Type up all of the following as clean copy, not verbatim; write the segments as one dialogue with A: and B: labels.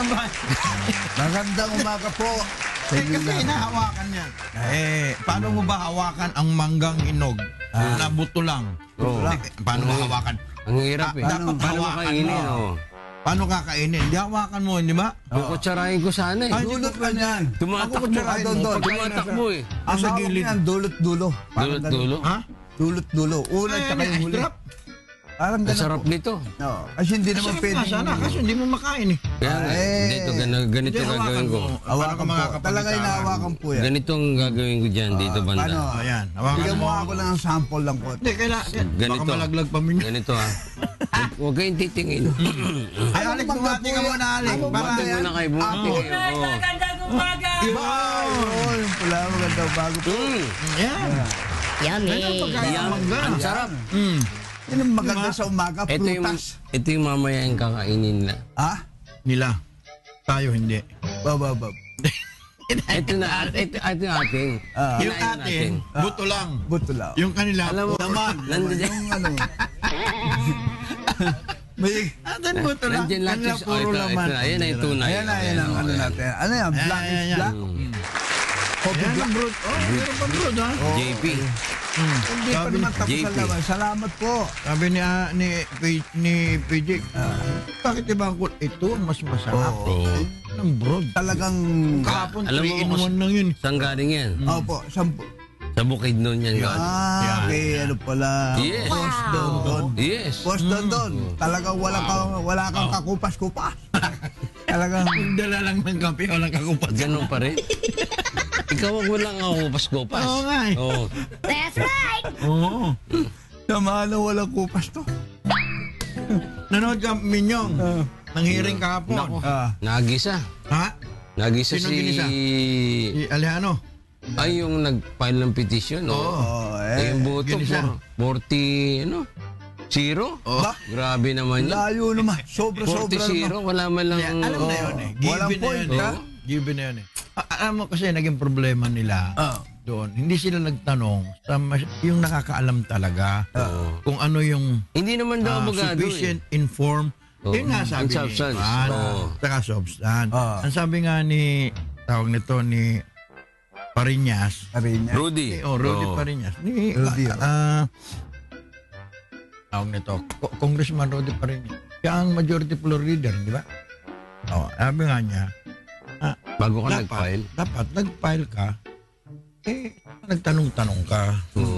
A: naman.
B: Magandang umaga po.
A: Kasi hinahawakan niya. Paano mo ba hawakan ang manggang hinog na buto lang? Paano mo hawakan?
C: Ang hirap eh.
A: Dapat
C: Paano
A: hawakan
C: makainin?
A: mo. Paano kakainin? Di hawakan mo, di ba?
C: Kukutsarahin ko sana eh.
B: Dulot ka niyan.
C: Tumatakbo. Tumatakbo eh.
B: Ang sa gilid. Dulot-dulo.
C: Dulot-dulo?
A: Ha?
B: Dulot-dulo. Una tsaka yung huli. Parang
C: Ang
B: ganun
C: sarap
B: po.
C: nito.
B: Oo. Kasi hindi naman
A: Sarap
B: pwede.
A: nga sana, kasi hindi mo makain eh.
C: Kaya nga, dito ganito gagawin ko.
B: Hawakan po. Talaga inahawakan po yan.
C: Ganito ang gagawin ko dyan dito banda.
B: Paano?
A: Ayan, hawakan
B: Bigyan mo
A: mo.
B: ako lang ang sample lang po.
A: Hindi, kailangan.
C: Ganito.
A: Baka malaglag pa minyo.
C: Ganito ha. Huwag kayong titingin.
A: Ay, Alex, bumati ka muna, Alex.
C: Bumati muna kayo. Bumati kayo.
D: Magandang umaga!
B: Wow! Yung pula, maganda bago po.
A: Yan.
D: Yummy!
C: Ang sarap.
B: Yan ang maganda sa umaga, prutas.
C: Ito yung mamaya yung kakainin nila.
B: Ha?
A: Nila. Tayo hindi.
B: Bababab.
C: Ito na, ito yung ating.
A: Yung atin, buto lang.
B: Buto lang.
A: Yung kanila,
C: Alam mo,
A: laman.
C: nandiyan.
B: Yung ano. May...
A: Atin buto lang.
C: Nandiyan lang.
A: Kanila puro laman.
C: Ayan na yung tunay.
B: Ayan na, ayan ang ano natin. Ano yan? Black is black? Coffee
A: Ayan
B: black?
A: ang brood. Oh, meron pa brood, ha?
C: JP.
B: Hindi pa
A: Sabi
B: naman tapos
C: JP.
B: ang laban. Salamat po.
A: Sabi ni PJ, bakit iba ang ito ang mas masarap?
C: Oo.
A: Ng brood.
B: Talagang...
A: Kahapon,
C: Alam
A: 3
C: mo
A: in
C: kung
A: 1 lang yun.
C: Saan galing yan?
B: Opo, sampu.
C: Sa bukid noon yan galing.
B: Okay, ano pala.
C: Yes.
B: Post doon.
C: Yes.
B: Post doon. Talagang wala kang kakupas-kupas. Talagang...
A: Dala lang ng kape, walang kakupat.
C: Ganun pa rin. Ikaw wag mo lang ako pas-kopas.
A: Oo nga eh.
C: Oo.
D: That's right!
A: Oo.
B: Sama na walang kupas to.
A: Nanood ka, Minyong, ng hearing kahapon.
C: Nako.
B: Ah.
C: Nagisa.
A: Ha?
C: Nagisa
A: Sino
C: si...
A: ginisa? Si Alejano.
C: Ay, yung nag-file ng petition. Oo.
B: Oh,
C: Eh, yung boto,
A: ginisa.
C: 40, ano? Zero?
B: Ba?
C: Grabe naman yun.
B: Layo naman. Sobra-sobra
C: 40-0,
B: naman.
C: wala man lang...
A: Alam na yun eh.
B: Walang
A: Given na
B: point,
A: yun eh.
B: ha?
A: Given na yun eh. Alam mo kasi naging problema nila doon. Hindi sila nagtanong sa yung nakakaalam talaga kung ano yung
C: Hindi naman daw abogado
A: sufficient informed. Yun nga sabi
C: And substance.
A: ni Juan. Saka substance. Ang sabi nga ni, tawag nito ni Pariñas.
B: Arinya.
C: Rudy.
A: Rudy Pariñas. Ni,
B: Rudy,
A: tawag nito, Congressman Rudy Pariñas. Siya ang majority floor leader, di ba? Sabi nga niya,
C: Bago ka nag-file.
A: dapat nag-file ka, nagtanong-tanong ka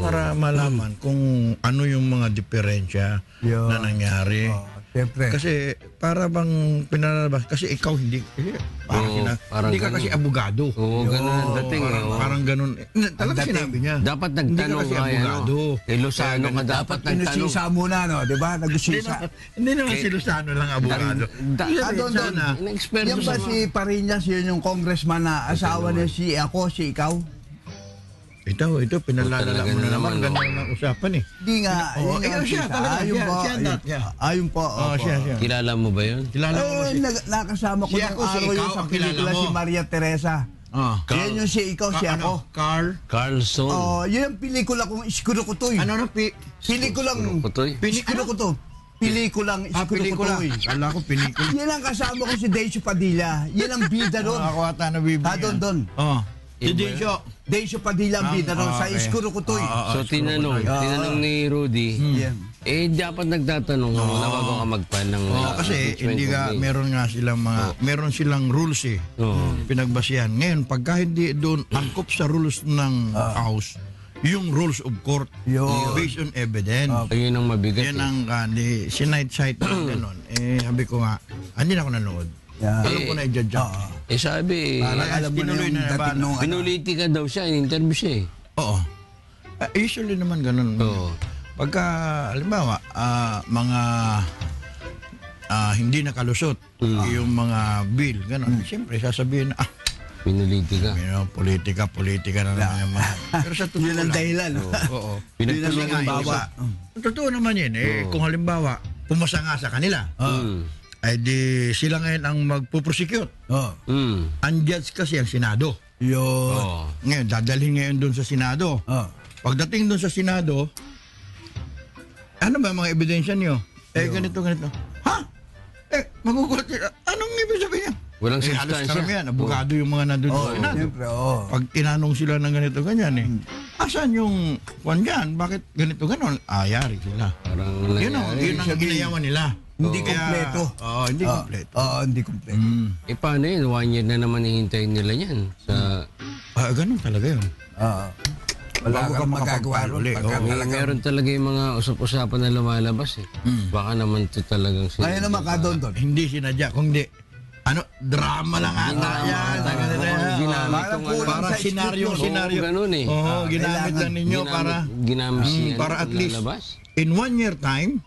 A: para malaman kung ano yung mga diferensya na nangyari.
B: Siyempre.
A: Kasi para bang pinalabas, kasi ikaw hindi,
C: parang
A: hindi ka
C: ganun.
A: kasi abogado.
C: Oo, ganun ang dating.
A: Parang ganun. Talaga sinabi niya.
C: Dapat
A: Hindi ka
C: nagtanong
A: kasi
C: ka.
A: abogado.
C: Kay Lozano ka dapat nagtanong.
B: Pinusisa muna, no? Di ba? Nagusisa.
A: Hindi naman si Lozano lang abogado.
B: Doon.
C: In-experto
B: Yan ba
C: sa
B: si Pariñas, yun yung congressman na asawa niya si ako, si ikaw?
A: Ito, pinalalala
C: Talaga
A: mo na
C: na
A: naman.
C: naman,
A: Ganda ng usapan eh.
B: Di nga.
A: Oo,
B: yun nga,
A: siya talaga,
B: Ayun
A: siya,
B: po.
A: siya, siya.
B: Ayun po. opo.
A: Siya.
C: Kilala mo ba yun?
A: Kilala mo ba
B: Nakasama ko
A: Si
B: ng
A: ako, si
B: araw
A: ikaw
B: yun sa
A: ang kilala
B: pelikula
A: mo.
B: si Maria Teresa. Yan yung si ikaw, si ako.
A: Carl?
C: Carlson.
B: Oh, yun ang pelikula kong Iskurukutoy.
A: Ano?
B: Pelikulang
C: Kutoy.
B: Iskurukuto. Pelikulang
A: Pelikula.
B: Iskurukutoy.
A: Kala ko pelikula.
B: Yan ang kasama ko si Deisyo Padilla. Yan ang bida doon.
A: Ako ata nabibigyan.
B: Doon.
A: Si Dejo.
B: Deisyo Padilla ang bida doon sa
A: okay.
B: Iskurukutoy.
C: So tinanong ni Rudy,
B: Yan.
C: dapat nagtatanong ka muna bago ka mag-file ng
A: Kasi
C: impeachment
A: hindi ka,
C: complaint.
A: meron silang rules eh. Pinagbasihan. Ngayon, pagka hindi doon angkop sa rules ng House, yung rules of court, based on evidence.
C: Ayun ang mabigat.
A: Yan ang sinite-site na gano'n. Sabi ko nga, hindi na ako nanood.
B: Yeah.
A: Alam ko na i-judge ako.
C: Sabi,
B: Parang alam mo na
A: tinuloy
B: yung
A: na
B: dating nung ano.
C: pinuliti ka daw siya, in-interview siya eh.
A: Oo. Usually naman gano'n.
C: Oo.
A: Pagka, halimbawa, mga hindi nakalusot yung mga bill, gano'n. Siyempre, sasabihin na,
C: Pinuliti ka.
A: politika na naman yung mga. Pero sa totoo
B: Yun ang
A: lang.
B: dahilan.
A: Oo.
C: Pinagtanong
A: Kasi
C: ang
A: nga,
C: bawa.
A: Ang totoo naman yun, kung halimbawa, pumasa nga sa kanila, ay di sila ngayon ang magpuprosecute. Ang judge kasi ang Senado.
B: Yun.
A: Ngayon, dadalhin ngayon doon sa Senado. Pagdating doon sa Senado, ano ba mga ebidensya niyo? Ganito. Ha? Magugulat sila. Anong ibig sabihin niya?
C: Walang
A: halos
C: substansya.
A: karamihan, abogado yung mga nandun.
B: Siyempre, oo.
A: Pag tinanong sila ng ganito, ganyan asan yung kwan dyan? Bakit ganito, ganon? Yari sila.
C: Parang
A: Yun ang ginayawan nila.
B: Hindi kompleto.
A: Oo, hindi kompleto.
B: Oo, hindi kompleto.
C: paano yun? 1 year na naman hihintayin nila yan. Sa,
A: Ganon talaga yun.
B: Wala
A: Bago ka
B: kang magagawa
A: makapag-file
B: ron.
A: uli,
B: Pagka
A: oo.
B: talagang-
C: meron talaga yung mga usap-usapan na lumalabas eh. Baka naman ito talagang
B: Ngayon naman ka doon.
A: Hindi sinadya, kung di, drama lang ata yan.
C: Ginamit
B: Parang
C: yung
B: kulang
A: Para
B: sa
A: senaryo.
C: ganun eh.
A: Oo, ginamit lang ninyo para
C: Ginamit siya
A: para at least
C: lalabas.
A: in 1 year time,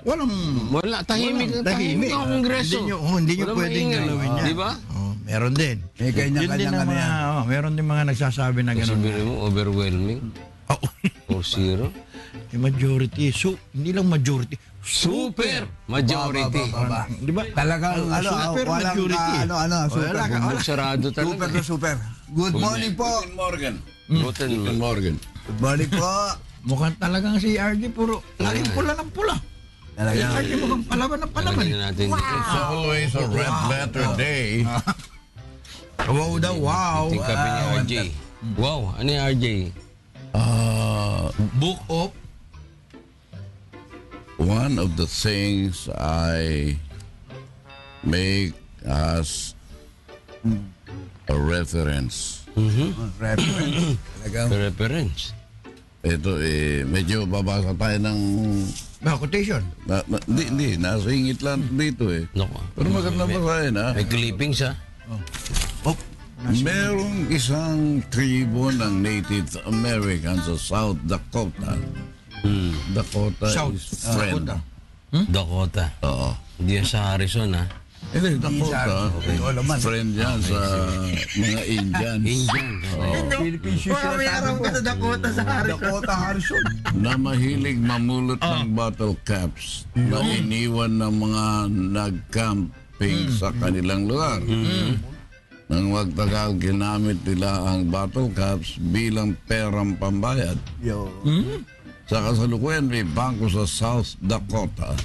A: walang
C: Wala, tahimik
A: tahimik.
C: ang kongreso.
A: Hindi nyo
C: Walang
A: pwedeng
C: maingay.
A: galawin yan.
C: Di ba?
A: Meron din.
B: May
A: Yun din
B: kanya-kanyang
A: ang
B: ano yan.
A: meron din mga nagsasabi na gano'n.
C: Sabihin mo, overwhelming.
A: Oh,
C: 4-0.
A: yung majority. Hindi lang majority.
C: Super majority.
B: Baba.
A: Di ba?
B: Talagang
A: Super
B: walang
A: majority.
B: super.
A: Wala ka.
C: Bumbog sarado
B: Super
C: talaga.
B: na super. Good morning po.
E: Morgan.
C: Guten
E: Morgan.
B: Good morning po.
A: Mukhang talagang si RJ puro laging pula ng pula.
B: Talagang.
A: RJ mukhang palaban ng palaban.
C: Talaga natin.
E: It's always a red letter day.
A: Wow daw, wow.
C: Tingkapin ni RJ. Wow, ano yung RJ?
A: Book of
E: One of the things I make as a reference.
B: Reference. Talagang.
C: Reference.
E: Ito medyo babasa tayo ng
A: quotation.
E: hindi, nasa ingit lang dito
C: Nako.
E: Pero maganda basahin
C: May clippings ha.
E: Merong isang tribo ng Native Americans sa South Dakota. Dakota
A: South
E: is friend.
A: Dakota.
C: Dakota.
E: Oo.
C: Hindi yan sa Harrison ha.
E: Hindi, Dakota.
B: Wala man.
E: Friend yan sa mga Indians.
C: Indian.
B: Philippine shoes sila tayo po.
A: Dakota sa
B: Dakota Harrison.
E: Na mahilig mamulot ng bottle caps na iniwan ng mga nag-camping sa kanilang lugar. Nang magtagal, ginamit nila ang bottle caps bilang perang pambayad.
B: Yo.
E: Sa kasalukuyan, may bangko sa South Dakota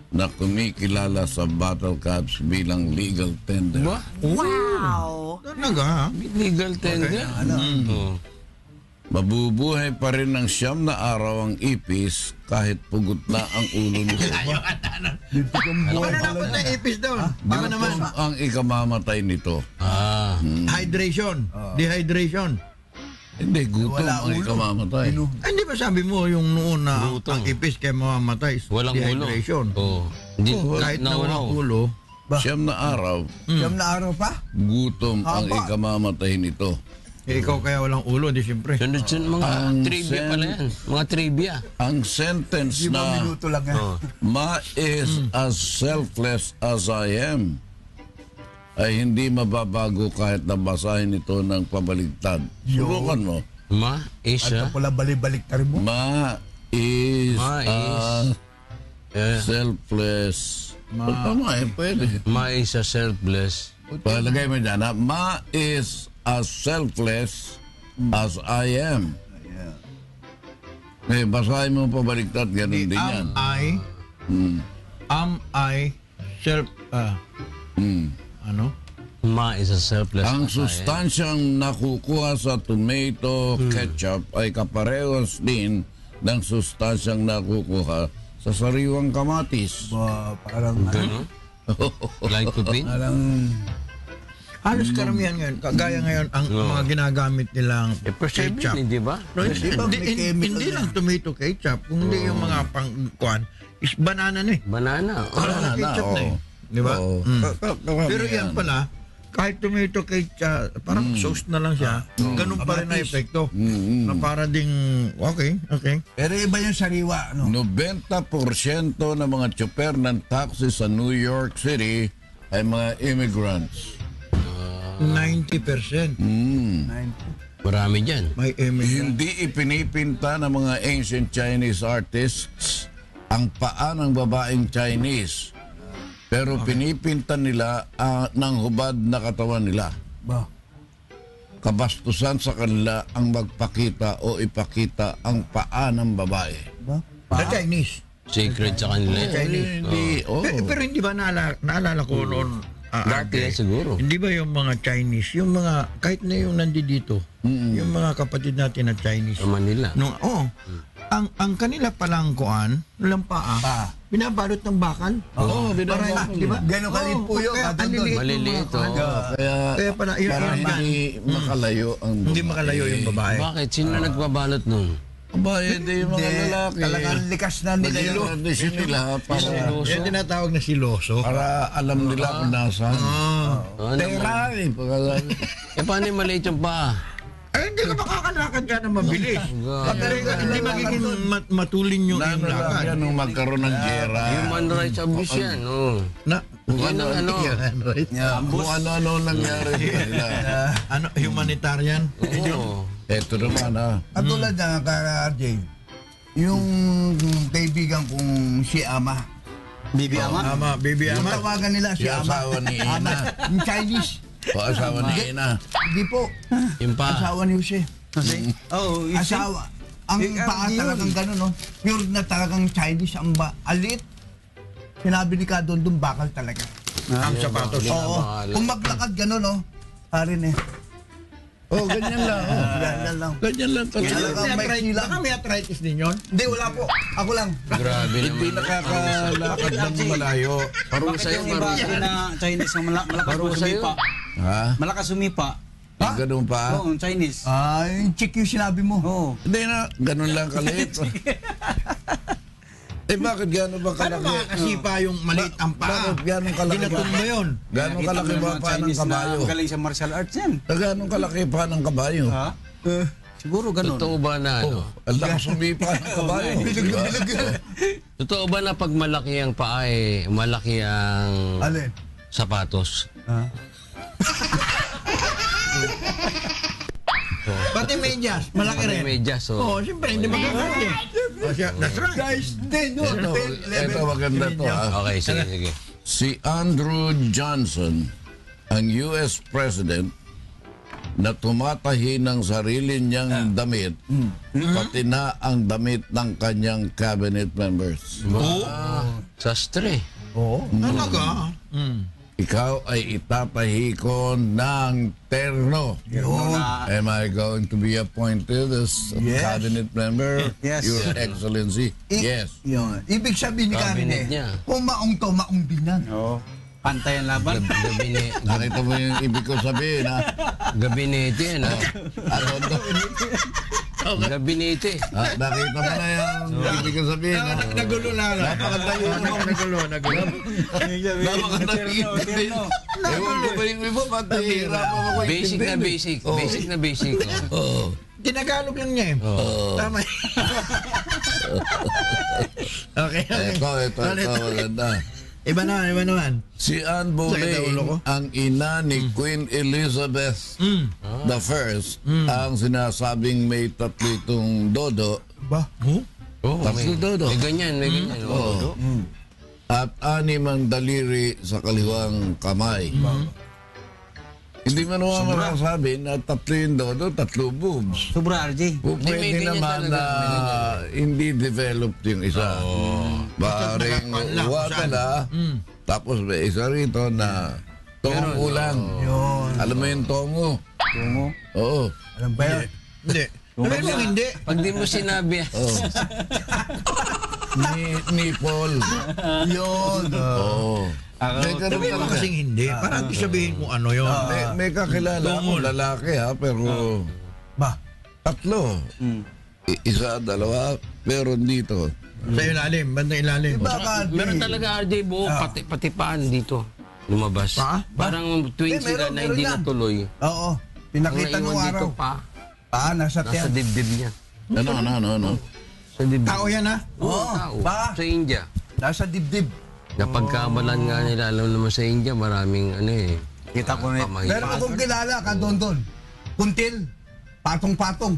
E: na kumikilala sa bottle caps bilang legal tender.
C: Ba?
A: Talaga, ha?
C: Legal tender. Oh.
E: Mabubuhay pa rin ng 9 na araw ang ipis kahit pugot na ang ulo nito.
A: Ano dapat na ipis doon? Di ba naman?
E: Ang ikamamatay nito.
A: Hydration. Dehydration.
E: Hindi, gutom
B: Wala
E: ang
B: ulo.
E: ikamamatay.
A: Hindi ba sabi mo yung noon na
C: Gutom.
A: ang ipis kaya mamamatay?
C: Walang ulo.
A: Dehydration.
C: Oh. Hindi,
A: Kahit na walang ulo,
E: 9 na araw,
B: 9 na araw pa?
E: gutom ang
B: Haba.
E: ikamamatay nito.
A: ikaw kaya walang ulo, di siyempre.
C: Sunod-sunod mga
E: Ang
C: trivia pala yan. Mga trivia.
E: Ang sentence
B: 5
E: na
B: minuto lang yan.
E: ma is as selfless as I am ay hindi mababago kahit nabasahin ito ng pabaligtad. Subukan mo.
C: Ma is
B: At pala balik-balik tayo mo.
E: Ma is
C: Ma is-
E: selfless. Tama pwede.
C: Ma is a selfless.
E: Palagay mo dyan, ha? Ma is as selfless as I am. Basahin mo pabaligtad, ganun din yan.
A: Am I self, ano?
C: Ma is a selfless.
E: Ang sustansyang nakukuha sa tomato ketchup ay kaparehas din ng sustansyang nakukuha sa sariwang kamatis.
B: Parang
C: Ganun? Like to be?
B: parang
A: Halos karamihan ngayon, kagaya ngayon, ang mga ginagamit nilang
C: Perceive
A: ketchup.
C: yun, di ba?
A: No, hindi,
B: ba may chemical
A: hindi
B: na?
A: lang tomato ketchup, kundi yung mga pangkuan is banana na eh.
C: Banana.
A: Banana ketchup na eh. Di ba?
E: Oo.
A: Pero yan pala, kahit tomato ketchup, parang sauce na lang siya, ganun pa rin na epekto. Na para ding, okay.
B: pero iba yung sariwa, no?
E: 90% ng mga tsuper ng taxi sa New York City ay mga immigrants.
A: 90%
C: Marami dyan.
A: may immigrant.
E: Hindi ipinipinta ng mga ancient Chinese artists ang paa ng babaeng Chinese. Pero pinipinta nila ng hubad na katawan nila.
B: Ba?
E: Kabastusan sa kanila ang magpakita o ipakita ang paa ng babae.
B: Ba?
A: Sa Chinese.
C: Sacred sa kanila.
A: Chinese.
E: Hindi,
A: Pero hindi ba naalala ko noon,
C: Dati yan siguro.
A: Hindi ba yung mga Chinese, yung mga, kahit na yung nandito, yung mga kapatid natin na Chinese,
C: Sa Manila.
A: ang kanila palang kuan, walang paa, binabalot ng bakal. Para, di ba?
B: Gano'ng kalit po yun,
A: kaya
B: Don Don.
A: aliliit yung
C: Maliliit,
A: mga kuwan. Kaya pala,
E: para hindi makalayo ang
A: hindi makalayo yung babae.
C: Bakit? Sino nagbabalot nun?
E: Aba, hindi yung mga lalaki.
B: Talagang likas na nila yun.
E: Tradisyon nila para,
A: Yan tinatawag na siloso.
E: para alam nila kung nasaan.
C: Ano?
E: Tera eh.
C: Paano yung maliit yung paa?
A: Ay, hindi ka makakalakad ka na mabilis. Hindi magiging matulin yung
E: Lalo lang
A: lakad.
E: yan nung magkaroon ng gera.
C: Human rights abuse yan.
A: Na,
C: Yan ang ano.
A: right?
E: Kung ano-ano nangyari sa kanila.
A: Ano, humanitarian?
C: Oo.
E: Eto naman
B: Katulad na, ka-RJ, yung kaibigan kong si Ama.
F: Bibi Ama?
A: Ama, baby
B: Yung
A: ama.
B: tawagan nila si
E: Si
B: Ama.
E: asawa ni Ina.
B: Ama, yung Chinese.
E: O asawa ni Ina.
B: Hindi po.
C: Yung paa.
B: Asawa ni Jose.
F: Oo,
B: Asawa. Ang paa talagang gano'n, no? Pure na talagang Chinese. Ang alit. Sinabi ni Don Don, bakal talaga.
A: Ang sapatos.
B: Oo. Kung maglakad gano'n, no? Parin eh.
E: Oh, ganyan lang.
B: Ganyan lang.
E: Ganyan lang talaga.
B: Talagang may silang.
A: Baka may arthritis din yun?
B: Hindi, wala po. Ako lang.
C: Grabe
E: Hindi
C: naman.
E: nakakalakad ng malayo.
C: Parang sa'yo,
F: Yung iba
C: parang
F: na Chinese ang malakas
C: Paro sa'yo.
F: sumipa.
E: Ha?
F: Malakas sumipa.
E: Ganun pa?
F: Oo, Chinese.
B: Yung chick yung sinabi mo.
F: Oo.
E: Hindi na, ganun lang kaliit. Bakit gano'n ba
A: Paano
E: kalaki?
A: makakasipa yung maliit ang paa?
E: Bakit gano'n kalaki ba?
A: Ginatun mo yun.
E: Gano'n
F: Nakita
E: kalaki
F: mo
E: ba
F: yung mga
E: pa ng
F: Chinese
E: kabayo?
F: na galing sa martial arts yan.
E: Gano'n kalaki pa ng kabayo?
F: Ha? Siguro ganun.
C: Totoo ba na ano?
E: Ang lakas sumipa ng kabayo. Diba?
C: Totoo ba na pag malaki ang paa malaki ang
B: Alin?
C: sapatos?
A: Pati medyas, malaki rin.
C: May medyas,
A: Oo, siyempre, hindi magkakasya. That's right.
B: Guys, din yun.
E: Ito maganda to ha.
C: Okay, sige, sige.
E: Si Andrew Johnson, ang US President, na tumatahi ng sarili niyang damit, pati na ang damit ng kanyang cabinet members.
C: Sastre.
A: Talaga?
E: Ikaw ay itatahi ko ng terno. Am I going to be appointed as a
B: Yes.
E: cabinet member?
F: Yes.
E: Your Excellency. Yes.
B: Yun. Ibig sabihin ni
C: Cabinet
B: Karen
C: niya.
B: kung maong to, maong din yan.
F: Oo. Pantay ang laban.
E: Nakita mo yung ibig ko sabihin, ha?
C: Gabinete yan, ha?
E: Ano to?
C: Gabinete.
E: Nakita mo na yung ibig ko sabihin, ha?
A: Nagulo na lang. Nagulo.
E: Napakalayo. Ewan ko ba yung iba? Ba't nahihirapan ako
C: Basic na
E: intindihin, eh?
C: basic. Basic na basic.
E: Oo.
A: Tinagalog lang niya eh. Tama. Okay.
E: Ito, maganda.
A: Iba naman.
E: Si Anne
A: Sakit na ulo ko.
E: Boleyn, ang ina ni Queen Elizabeth the First, ang sinasabing may tatlo itong dodo
B: Ba?
C: Oh,
E: Tatlo dodo.
C: May ganyan, may ganyan. Oo.
E: at anim ang daliri sa kaliwang kamay. Hindi man naman masasabi na tatlo yung dodo, tatlo boobs.
F: Sobra, RJ.
E: Kung
C: Hindi, may
E: pwede
C: ganyan
E: naman
C: talaga,
E: na hindi developed yung isa. Paring
A: nakakala,
E: watala, tapos may isa rito na tongo lang. Alam mo yung tongo?
F: Tungo.
E: Oo.
B: Alam ba yan?
A: Hindi. Sabi mo hindi.
C: Pag di mo sinabi,
E: Ni Paul.
B: Yun.
E: Oo. May ganun
A: Sabi mo
E: talaga.
A: kasing hindi. Parang sabihin mo ano yun.
E: May kakilala ako, lalaki ha, pero
B: Ba?
E: tatlo. Isa, dalawa, meron dito.
A: Sa ilalim, bandang ilalim.
B: Baka
C: meron talaga RJ buo, pati paan dito. Lumabas.
A: Pa?
C: Parang twin sila na hindi
B: meron yan.
C: natuloy.
B: Oo. Pinakita nung
C: Ang naiwan dito
B: araw.
C: pa,
B: Nasa
C: nasa
B: tiyan.
C: dibdib niya.
E: Ano?
C: Sa dibdib.
A: Tao yan ha?
C: Oo, tao. Sa India.
B: Nasa dibdib.
C: Napagkamalan nga nila, alam naman sa India, maraming
F: Kita ko na
B: Pero kung kilala ka, Don, kuntil, patong-patong.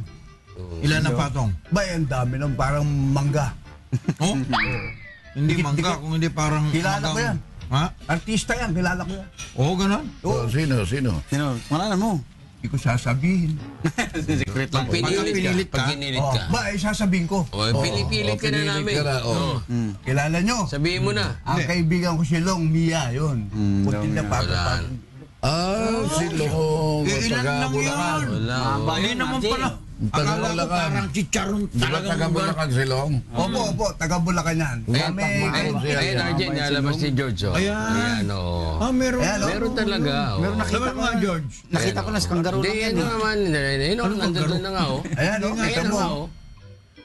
A: Ilan na patong?
B: Ba, ang dami ng parang mangga.
A: Oh? Hindi mangga, kung hindi parang...
B: Kilala ko yan.
A: Ha?
B: Artista yan, kilala ko yan.
A: Oo, ganon.
E: Oh, sino?
F: Sino? Malaman mo.
B: Hindi ko sasabihin.
F: Secret lang.
C: Pag pinilit ka. Pag pinilit ka.
B: Ba, sasabihin ko.
C: O, pinipilit ka na namin.
E: ka na,
C: Oo.
B: Kilala nyo?
C: Sabihin mo na.
B: Ang kaibigan ko si Long Mia, yun. Puti na
C: Wala.
E: Si Long.
A: Ilan lang yun?
C: Wala.
A: Hindi naman pala. Akala ko parang chicharon
E: Di ba
A: talagang
E: taga Bulacan si Long?
B: Opo, taga Bulacan yan. Kami,
C: Ayun, RJ, nilalabas si George. Oh.
A: Ayan.
C: Ayan, oo.
A: Meron.
B: Ayan,
C: Meron talaga. Oh.
F: Meron nakita
A: Laban
F: ko
A: mga
F: na.
A: George.
F: Nakita ko na sa kangaroo
C: Hindi,
F: lang yan.
C: ano naman. Ayun, nandun na nga, oh.
B: ayan, no?
C: Ayan
B: Kita
C: na
B: mo.
C: nga, oh.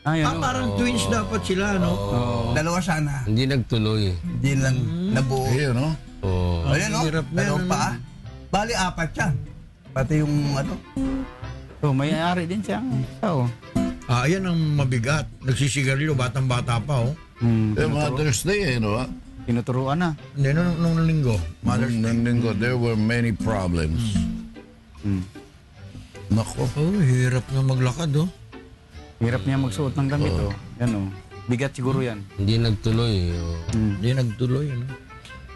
F: Ayun.
A: Parang twins dapat sila, no?
B: Dalawa sana.
C: Hindi nagtuloy.
B: Hindi lang nabuo.
E: Ayun, no?
C: Oh.
B: Ayan, no?
A: hirap na
B: Dalawa
A: yan,
B: pa. Bali, 4 yan. Pati yung ano.
F: Oh, may-ari din siya. Oh.
A: Ayan ang mabigat. Nagsisigarilyo, batang-bata pa, oh.
E: Mother's Day, no?
F: Tinuturuan na.
A: Hindi, nung linggo.
E: Nung linggo, there were many problems. Nako.
A: Oh, hirap na maglakad, oh.
F: Hirap niya magsuot ng damit, oh. Yan, oh. Bigat siguro yan.
C: Hindi nagtuloy. Oh.
A: Hindi nagtuloy, ano?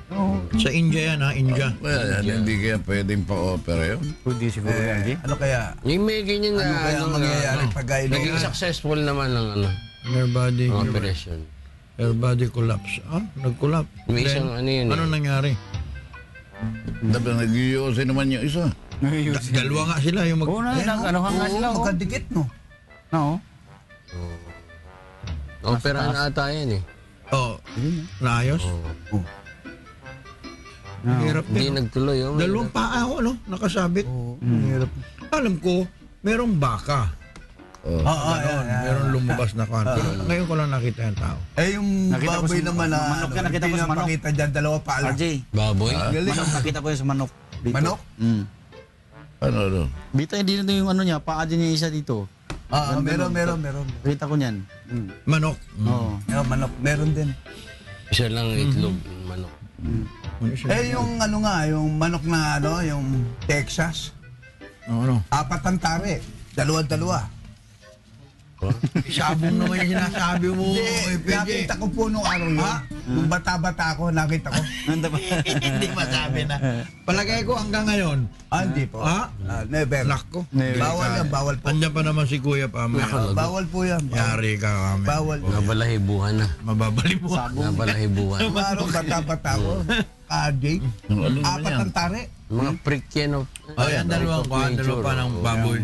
F: Oo.
A: Sa India yan, ha? India.
E: Well, hindi kaya pwedeng pa-opera yun.
F: Pwede siguro yan, di?
B: Ano kaya?
C: Yung may ganyan na,
B: Ano kaya ang mangyayari pag
C: naging successful naman ng operation.
A: Air body collapse. Nag-collapse.
C: May
A: Then,
C: isang ano yun.
A: ano nangyari?
E: Dapat nag-iose naman yung isa.
A: Dalawa nga sila yung
F: Oo na, ano nga sila, oh.
B: Magkadikit, no?
F: No.
C: Opera na ata yan eh.
A: Oh, naayos?
C: Oh.
A: Hirap
C: Hindi
A: din.
C: nagtuloy. Oh.
A: Dalawang paa ako, no? Nakasabit. Hirap. Alam ko, merong baka.
B: Oo,
A: Meron lumabas na kan. Pero ngayon ko lang nakita yung tao.
B: Eh, yung
F: Nakita ko
B: baboy
F: sa-
B: naman na
F: manok yan, nakita ko sa manok.
B: pinapakita dyan, 2 pa lang.
F: RJ,
C: Baboy?
B: Galing.
F: manok, nakita ko yun sa manok. Dito.
B: Manok?
E: Ano?
F: Dito, hindi na yung ano niya, paa din yung isa dito.
B: Meron.
F: Nakita ko niyan.
A: Manok.
F: Oo.
B: Yeah, manok, meron din.
C: Isa lang itlog. Manok.
A: Ano siya?
B: Eh, yung ano nga, yung manok na ano, yung Texas,
A: Ano?
B: 4 ang tari, 2.
A: Sabong naman yung sinasabi mo.
B: Hindi, nakita ko po nung araw yun. Nung bata-bata ko, nakita ko.
A: Hindi masabi na. Palagay ko hanggang ngayon.
B: Hindi po. Never.
A: Nako.
B: Bawal yan, bawal po.
A: Andiyan pa naman si Kuya Pamay.
B: Bawal po yan.
A: Yari ka kami.
B: Bawal.
C: Nabalahibuhan na.
A: Mababali mo.
C: Nabalahibuhan.
B: Nung araw, bata-bata ko, Jay, 4 ang tari.
C: Mga prick yan.
A: Yan, dalawa pa ng baboy.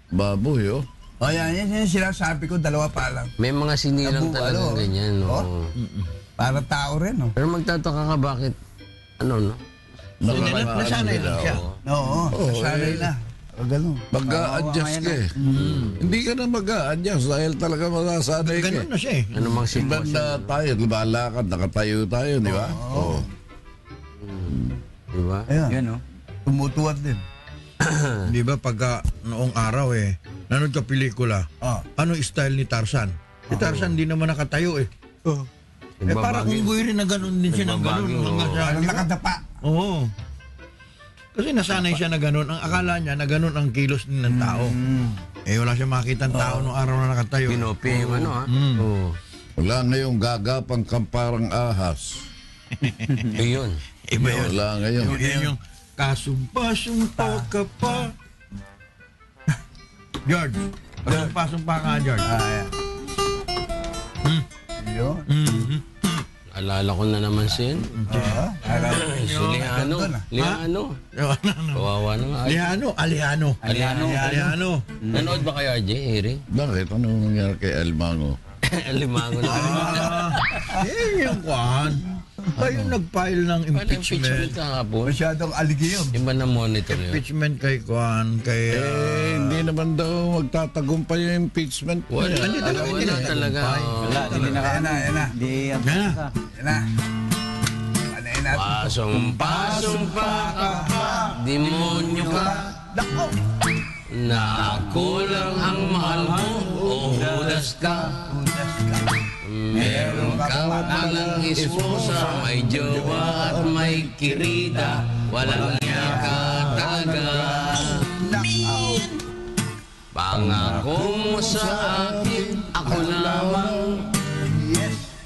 E: Baboy, oh.
B: Yan yung sinasabi ko, 2 pa lang.
C: May mga sinilang
B: Abu,
C: talagang
B: ano?
C: ganyan. No?
B: Para tao rin, no?
C: Pero magtataka ka bakit, ano, no?
A: Nasanay lang siya.
B: Oo, nasanay na. Ganun.
E: Mag-a-adjust ka eh. Hindi ka na mag-a-adjust dahil talaga masasanay ka.
A: Ganun na siya eh.
C: Ano mang
E: Iba
C: sitwasyon.
E: na tayo, lumalakad, nakatayo tayo, di ba? Oo.
C: Diba?
B: Ayan,
F: Yan, oh.
B: tumutuwad din.
A: Di ba pagka noong araw nanood ka pelikula, ano style ni Tarzan? Si Tarzan di naman nakatayo eh. Parang unggoy rin na ganun din siya ng ganun.
B: Parang nakadapa.
A: Oo. Kasi nasanay siya na ganun. Ang akala niya na ganun ang kilos din ng tao. Eh wala siya makita ng tao noong araw na nakatayo.
C: Pinopi yung ano, ha? Oo.
E: Wala ngayong gagapang kamparang ahas.
C: Ayun.
A: Iba yun.
E: Wala ngayon.
A: Yung kasumpa-sumpa ka pa. George. Kasumpa-sumpa ka, George.
B: Yun.
C: Alala ko na naman siya. Si Liano. Liano. Kawawa na nga.
A: Aliano.
C: Nanood ba kayo, RJ, Eri?
E: Bakit? Ano nangyari kay Elmango?
C: Limango na.
A: Yung kwan. Kayo nag-file ng
C: Paano impeachment
A: impeachment.
C: kahapon?
B: Masyadong aligiyom.
C: Iba na monitor yun.
A: Impeachment kay kwan, kay...
E: Hindi naman daw magtatagumpay yung impeachment.
C: Wala talaga.
F: Wala, hindi na
B: Yan na.
F: Hindi,
B: Yan na. Panayin natin.
C: Pasong-pasong-pa ka pa, demonyo ka,
B: Nako!
C: na ako lang ang mahal mo, o hudas ka. Meron ka palang esposa, may jowa at may kirida, walang niya ka talaga. Pangako mo sa akin, ako lamang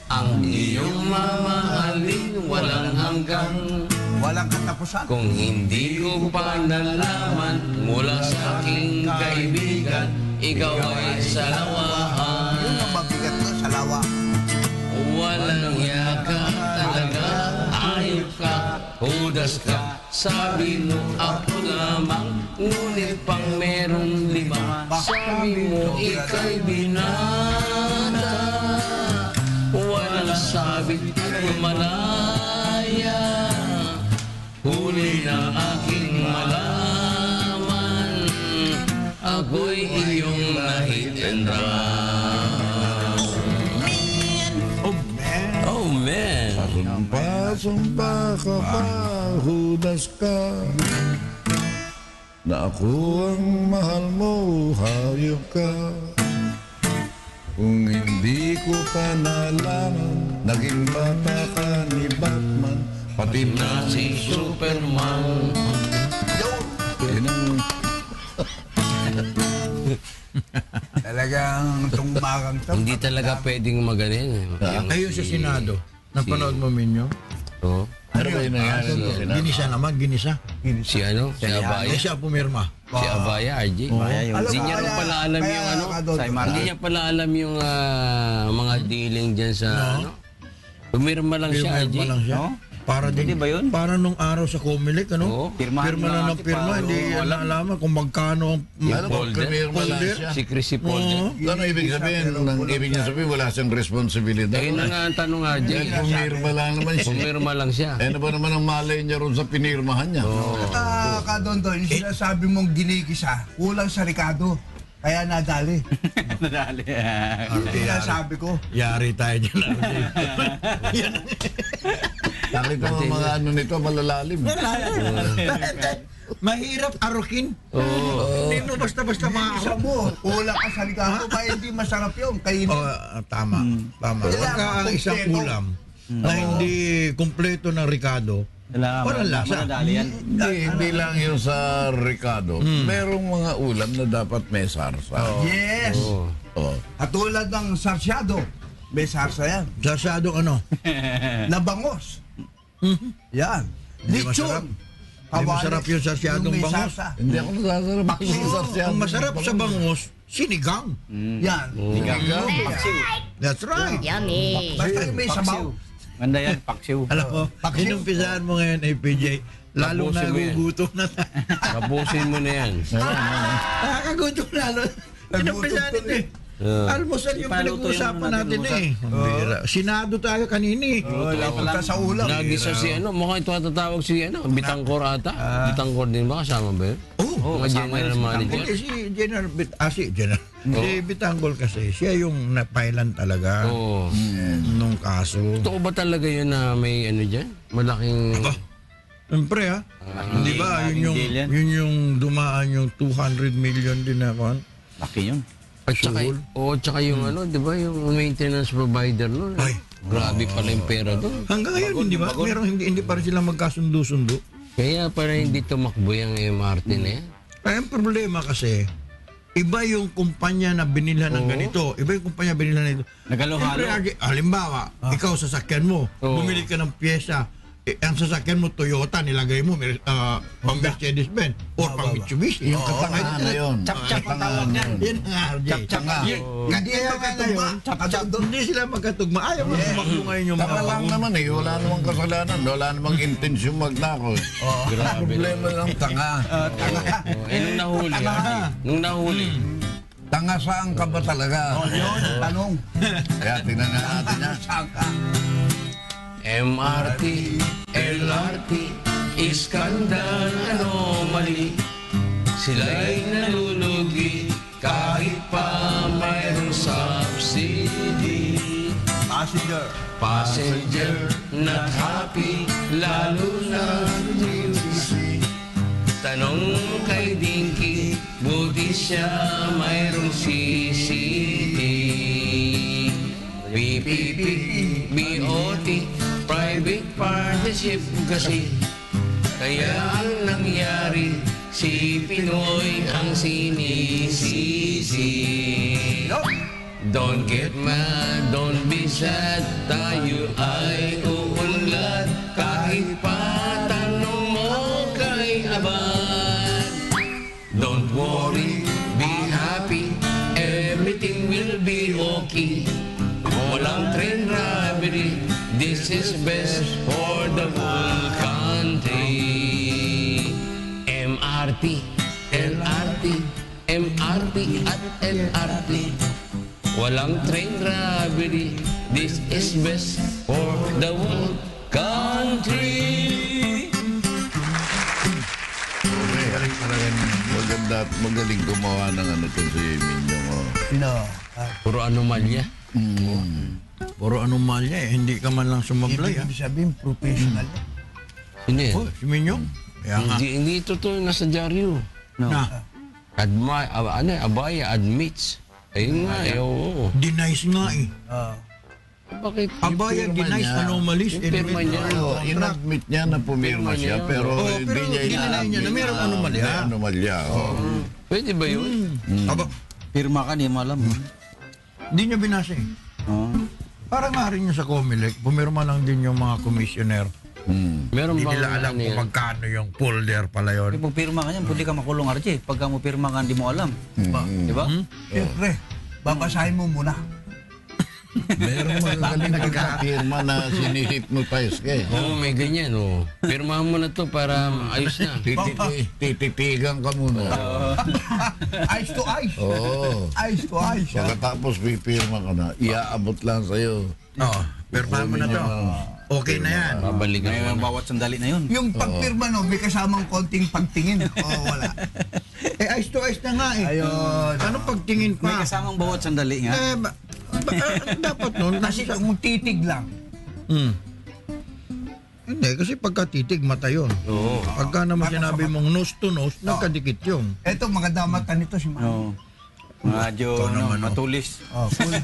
C: ang iyong mamahalin, walang hanggang.
B: Walang katapusan.
C: Kung hindi ko pa nalaman mula sa aking kaibigan, ikaw ay salawahan.
B: Yun ang mabigat ko, salawa.
C: Walang yaka talaga, ayok ka, hudas ka. Sabi mo ako lamang, ngunit pang merong lima. Sabi mo ika'y binata, walang sabit malaya. Huli na aking malaman, ako'y iyong na-hit and run. Oh man.
E: Sumpa ka pa, hudas ka. Na ako ang mahal mo, hayop ka. Kung hindi ko pa nalaman, naging bata ka ni Batman, pati
C: Na si Superman.
E: Yan ang
B: Talagang tumbagang to.
C: Hindi talaga pwedeng maganin.
A: Ayun sa Senado. Napanood mo minyo?
C: Oh.
E: ano ba yung nangyari sa Senado?
A: Ginisa naman, ginisa.
C: Si ano? Si Abaya.
A: Siya pumirma.
C: Si Abaya, RJ. Hindi niya rin pala alam yung ano. Hindi niya pala alam yung mga dealing dyan sa ano. Pumirma lang siya, RJ.
A: Pumirma lang siya. Para din,
F: ba yun?
A: para nung araw sa Comelec, ano?
C: Oo.
F: Pirmahan
A: Pirma
F: lang
A: na ng
F: natin
A: pirma,
F: para
A: hindi nalaman kung magkano ang
E: Ano ba, premier mo lang siya?
C: Si Chrissy Polder.
E: Ano ibig sabihin? Ibig niya sabihin, wala siyang responsibilidad.
C: Ayun na nga ang tanong, RJ.
E: Pumirma lang naman siya.
C: Pumirma lang siya.
E: Eh, ano ba naman ang malay niya ron sa pinirmahan niya?
B: Kadondon, yung sinasabi mong ginikisa, kulang sa Ricardo. Kaya nadali.
F: Nadali.
B: Yung sinasabi ko.
A: yari tayo dyan.
E: Nakita mo mga ano nito, malalalim.
A: Mahirap arukin. Hindi mo basta-basta
B: Isa
A: makakot.
B: mo, kulang ka sa Ricardo, kaya hindi masarap yun. Kainin.
A: Tama. Tama. Huwag ka ang isang ulam na hindi kumpleto ng Ricardo. Walang lasa.
F: Nadali yan.
E: Hindi lang yun sa Ricardo. Merong mga ulam na dapat may sarsa.
B: Yes.
E: Oh.
B: Katulad ng sarsyado. May sarsa yan.
A: Sasadong ano?
B: Nabangos. Yan.
A: Hindi masarap.
B: Lechon.
A: Hindi masarap yung sarsyadong
B: may
A: bangos.
B: sarsa.
E: Hindi ako nasasarap sa sarsa.
A: Ang masarap sa bangus, sinigang.
B: Yan.
A: That's right.
D: Yummy.
B: Basta yung may sabaw.
F: Ganda yan, paksiw.
A: Alam mo, inumpisahan mo ngayon ay PJ, lalong
C: Tapusin mo yan.
A: nagugutom na tayo.
C: Tapusin mo na yan.
A: Nakakagutom lalo. Inumpisahan ito eh. Almusal yung
F: Ipaluto
A: pinag-uusapan
F: yung
A: natin eh. Sinado tayo kanini.
B: Punta sa ulam.
C: Nagisa si ano, mukhang ito tatawag si ano, Bitangkor ata. Bitangkor din ba? Kasama ba yun?
A: Oh,
C: Mga general manager.
A: Hindi, si General si Bitanggol kasi, siya yung napailan talaga
C: Oo.
A: nung kaso.
C: Totoo ba talaga yun na may ano dyan? Malaking...
A: Siyempre hindi ba, yun yung dumaan yung 200 million din na kon.
F: Laki yun.
C: At saka yung ano, di ba, yung maintenance provider nun.
A: Ay.
C: Grabe pala yung pera doon.
A: Hanggang ngayon, hindi ba? Merong hindi pa rin sila magkasundo-sundo.
C: Kaya para hindi tumakbo yung MRT na yan.
A: Ay, ang problema kasi, iba yung kumpanya na binilhan ng ganito. Iba yung kumpanya na binilhan ng ito.
F: Nagalo-halo.
A: Siyempre, halimbawa, ikaw sasakyan mo, bumili ka ng pyesa, ang sasakyan mo Toyota, nilagay mo pang Mercedes-Benz or pang Mitsubishi. Yung katangay
E: Ano yun?
F: Chap-chap ang tawag yan.
A: Yan nga, RJ.
B: Hindi yan magkatugma.
A: Hindi sila magkatugma. Ayaw mo tumakbo ngayon yung mga
E: Tama lang naman eh. Wala namang kasalanan. Wala namang intensyon magnakaw.
C: Grabe.
E: Problema lang tanga.
C: Nung nahuli, nung nahuli.
E: Tanga saan ka ba talaga?
B: Yun, tanong.
E: Kaya tingnan nga natin yan.
B: Saan ka?
C: MRT, LRT, iskandal, anomaly. Sila'y nalulugi kahit pa mayroong subsidy. Passenger not happy, lalo na duty. Tanong kay Dinky, buti siya mayroong CCD. PPP, BOT, private partnership kasi. Kaya ang nangyari, si Pinoy ang sinisisi. Don't get mad, don't be sad, tayo ay uunlad. Kahit pa tanong everything will be okay. Walang train robbery, this is best for the whole country. MRT, LRT, MRT at LRT. Walang train robbery, this is best for the whole country.
E: Magaling gumawa ng ano to si Minyong.
B: No.
C: Puro anomalya.
A: Puro anomalya eh. Hindi ka man lang sumablay.
B: Ibig sabihin, professional.
C: Hindi.
A: Oh, si Minyong. Kaya nga.
C: Hindi totoo nasa dyaryo.
A: Na,
C: Abaya admits. Ayun nga, oo.
A: denies nga eh.
C: Bakit?
A: Abaya denies anomalies.
C: Yung pirma niya.
E: In-admit niya na pumirma siya, pero hindi niya
A: ginanay niya na mayroong anomalya.
E: May anomalya.
C: Pwede ba yun?
A: Aba,
F: Pirma ka, di mo alam.
A: hindi niya binasa eh. Parang nga rin yung sa Comelec, pumirma lang din yung mga commissioner.
C: Meron
A: Hindi
C: bang
A: nila alam
C: ano
A: kung
C: yan?
A: magkano yung folder pala yun.
F: Pag pirma ka niyan, pwede ka makulong, RJ. Pagka mo pirma ka, hindi mo alam. Di ba?
B: Siyempre, babasahin mo muna.
E: Meron magaling nagkakapirma na sinihipnotize ka eh.
C: Oo, may ganyan. Oh. Pirmahan mo na to para ayos na.
E: Tititigan ka muna.
B: Eyes to eyes.
E: Oo.
B: Eyes to eyes.
E: Pagkatapos pipirma ka na, iaabot lang sa'yo.
A: Oo, perma mo na to. Okay na yan.
C: Babalikan
F: May
C: mo na.
F: bawat sandali na yun.
B: Yung pagpirma, no, may kasamang konting pagtingin. Wala.
A: Eh, eyes to eyes na nga eh.
B: Ayun.
A: Ano pagtingin
F: May
A: pa?
F: kasamang bawat sandali nga.
A: Dapat nun.
B: Kasi kung titig lang,
A: Hindi, kasi pagkatitig, mata yun.
C: Oo.
A: Pagka naman sinabi mong nose to nose, nagkadikit yun.
B: eto maganda mata nito si Mama.
F: Oo. Medyo matulis.
B: Oh, cool.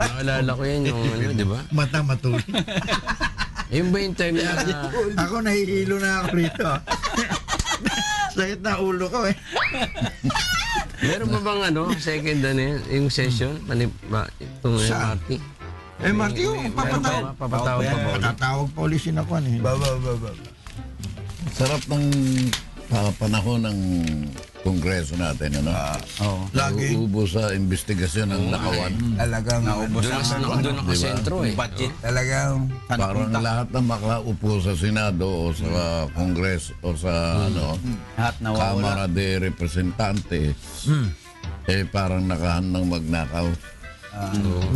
C: Naalala ko yan yung ano, di ba?
A: Mata matuli.
C: Yun ba yung time na...
A: Ako nahihilo na ako rito. Sakit na ulo ko eh.
C: Meron ba bang ano, second ano yun, yung session? Itong
A: Saan?
C: MRT?
A: Eh, Marty, yung papatawag.
C: Papatawag pa ba?
A: Tatawag pa ulit sinakuan eh.
B: Ba.
E: Sarap ng panahon ng kongreso natin, ano?
F: Oo.
A: Lagi.
E: Uubo sa investigasyon ng nakawan.
B: Talagang
C: Doon nakasentro eh.
F: Budget.
B: Talagang
E: Parang lahat na makaupo sa Senado o sa Kongreso o sa
F: Lahat nawawala.
E: Kamara de Representante, eh parang nakahandang magnakaw.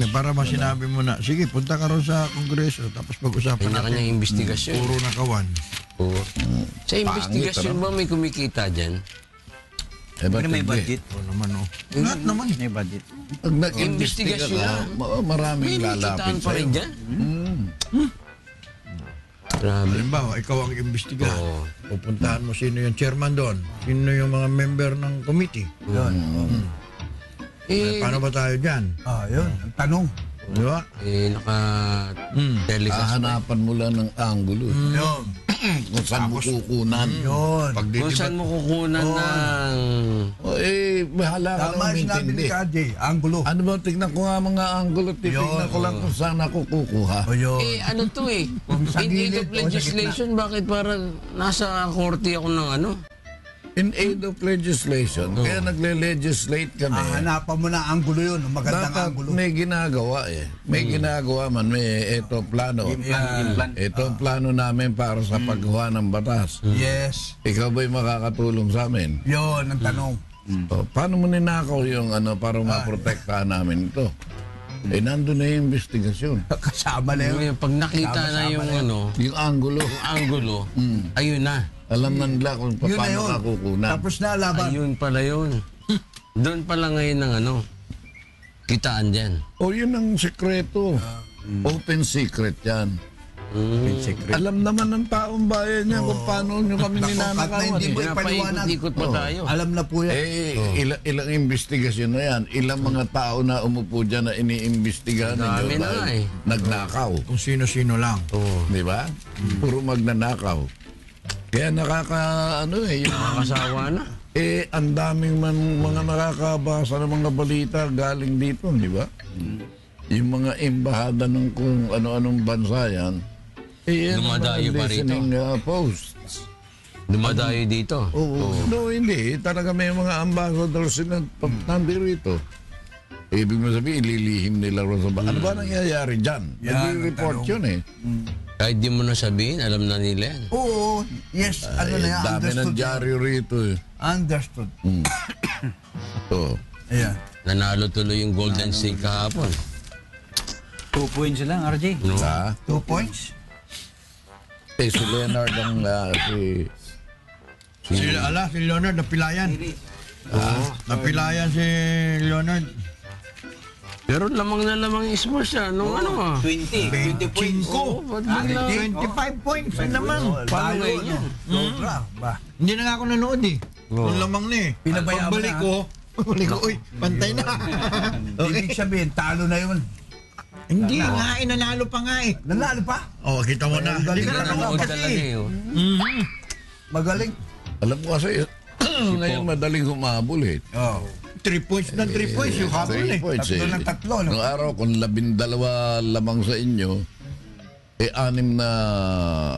A: Para mas sinabi mo na, sige, punta ka ron sa kongreso, tapos pag-usapan natin.
C: Kanya-kanyang investigasyon.
A: Puro nakawan.
C: Oo. Sa investigasyon ba may kumikita dyan?
E: Eh, ba't
F: Pero may
E: hindi?
F: budget.
A: Oo naman oh. Lahat naman.
F: May budget.
E: Pag nag-investiga
C: Investigasyon
E: ka, maraming
C: May
E: lalapit
C: kitaan pa rin
E: sa'yo.
C: dyan? Grabe.
A: Halimbawa, ikaw ang imbestiga.
C: Oo.
A: Pupuntahan mo sino yung chairman doon, sino yung mga member ng committee.
C: Eh,
A: Paano ba tayo dyan?
B: yun, ang tanong.
A: Di ba?
C: naka-telecast.
E: Hahanapan mo lang ng angulo.
B: Yun.
E: Kung saan mo kukunan.
B: Yun.
C: Kung saan mo kukunan ng...
E: Bahala ka
B: Tama
E: naman
B: sinabi ni
E: intindi.
B: KJ, angulo.
E: Ano ba, tignan ko nga mga angulo, titignan ko lang kung saan ako kukuha.
B: O yun.
C: Eh, ano to eh?
B: sa
C: In aid
B: gilid
C: of
B: o sa
C: legislation, bakit parang nasa korte ako ng ano?
E: In aid of legislation, kaya nagle-legislate kami.
B: Hanapan mo na angulo yun, magandang
E: Dapat
B: angulo.
E: may ginagawa eh. May ginagawa man, may ito plano.
F: Plan.
E: Ito ang plano namin para sa paggawa ng batas.
B: Yes.
E: Ikaw ba'y makakatulong sa amin?
B: Yun, ang tanong.
E: O, paano mo ninakaw yung ano para maprotektahan namin ito? Eh, nandun na yung investigasyon.
B: Kasama na yun.
C: Pag nakita na yung ano,
E: Yung angulo,
C: yung angulo, ayun na.
E: alam na nila kung
B: Yun na
E: paano
B: yun.
E: ka kukunan.
B: Tapos na laban.
C: Ayun pala yun. Doon pala ngayon ng ano, kitaan dyan.
E: O, yun ang sekreto. Open secret yan. Alam naman ng taong bayan niya kung paano nyo kami
B: Naku, kahit na
E: ninanakawan.
B: hindi mo
E: Eh.
B: ipaliwanag.
C: Pinapaikot-ikot pa tayo.
B: Alam na po yan.
E: Ilang investigasyon na yan. Ilang mga tao na umupo dyan na iniimbestigahan
C: Dami
E: ninyo
C: na
E: dahil
C: nga eh.
E: nagnakaw.
A: Kung sino-sino lang.
E: Di ba? Puro magnanakaw. Kaya ano yung
C: Kasawa na.
E: ang daming mga nakakabasa ng mga balita galing dito, di ba? Yung mga embahada ng kung ano-anong bansa yan, yan ang mga
C: Dumadayo pa rito.
E: listening posts.
C: Dumadayo dito.
E: Oo. No, hindi. Talaga may mga ambassadors na nandito. Ibig mo sabihin, ililihim nila rin sa Ano ba nangyayari dyan? Nag-report yun eh.
C: Kahit di mo na sabihin, alam na nila yan.
B: Oo, yes, ano na yan,
E: Dami ng
B: understood.
E: dyaryo rito eh.
B: Understood.
E: Oo.
B: Ayan.
C: Nanalo tuloy yung Golden State kahapon.
F: 2 points lang, RJ.
C: No?
E: Ha?
B: 2 points?
E: Si Leonard ang
A: Si Leonard, napilayan. Napilayan si Leonard.
C: Pero lamang na lamang yung Spurs siya. Nung ano ah.
F: 20 points.
C: Oo, ba't bigla?
A: 25 points na naman.
C: Paano ngayon yan?
B: Sobra, ba?
A: Hindi na nga ako nanood eh. Nung lamang na eh.
B: Pinabayaan mo
A: Pagbalik
B: na.
A: ko, uy, pantay na.
B: Ibig sabihin, talo na yun.
A: Hindi nga, nanalo pa nga eh.
B: Nanalo pa?
A: Oh, kita mo na. Hindi ka nanood
C: Nanood talaga
A: kasi.
C: eh. Oh.
B: Magaling.
E: Alam mo kasi, ngayon madaling humabol eh.
B: Oh.
A: 3 points ng 3 points yung habol
E: 3
A: eh.
E: points
B: Tatlo ng tatlo, no?
E: Nung araw, kung 12 lamang sa inyo, 6 na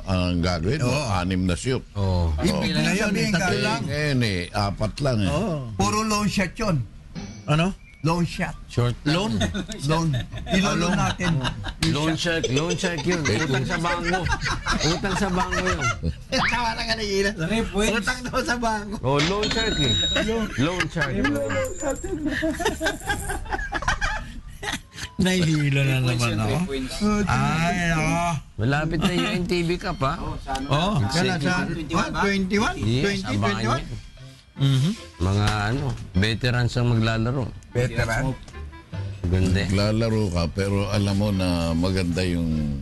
E: ang gagawin mo, 6 na shoot.
C: Oo.
B: Ibig na sabihin ka,
E: Ngayon 4 lang eh.
B: puro long shot yun.
A: Ano?
B: Long shot.
C: Short
A: Loan?
B: Long. Ilolong natin.
C: Loan check yun. Utang sa bangko. Utang sa bangko yun.
A: Tawa na ka na ilan. Utang daw sa bangko.
C: Oh, loan check eh. Loan check.
A: Nahihilo na naman ako. Ay, ako.
C: Malapit na yung NTV Cup ha.
A: Oh, kailan sa 21?
C: Yes,
A: 20,
C: abangan
A: 21?
C: niya. Mga veterans ang maglalaro.
B: Veteran.
C: Ganda eh.
E: Lalaro ka, pero alam mo na maganda yung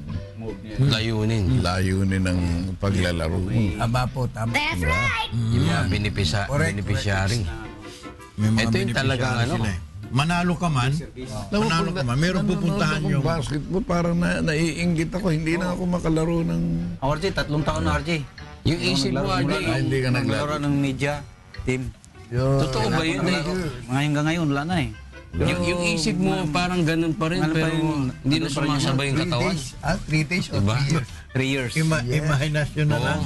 C: Layunin.
E: layunin ng paglalaro mo.
B: Tama po, tama.
D: That's right.
C: Yung mga beneficiary.
A: May mga
C: Ito yung talagang
A: beneficiary
C: ano.
A: sila eh. Manalo ka man, meron pupuntahan
E: yung
A: yung...
E: basketball, parang naiinggit ako. Hindi na ako makalaro ng...
F: RJ, 3 taon na, RJ.
C: Yung isip mo,
E: Ah, hindi ka naglaro.
F: Naglaro ng media team.
C: Totoo ba yun eh?
F: Hanggang ngayon, wala na eh.
C: Yung isip mo parang ganun pa rin,
F: Ano pa
C: pero
F: rin,
C: hindi na sumasabay yung katawan.
B: 3 days or
C: Diba?
B: 3 years?
F: 3 years.
A: Imahinasyon na lang.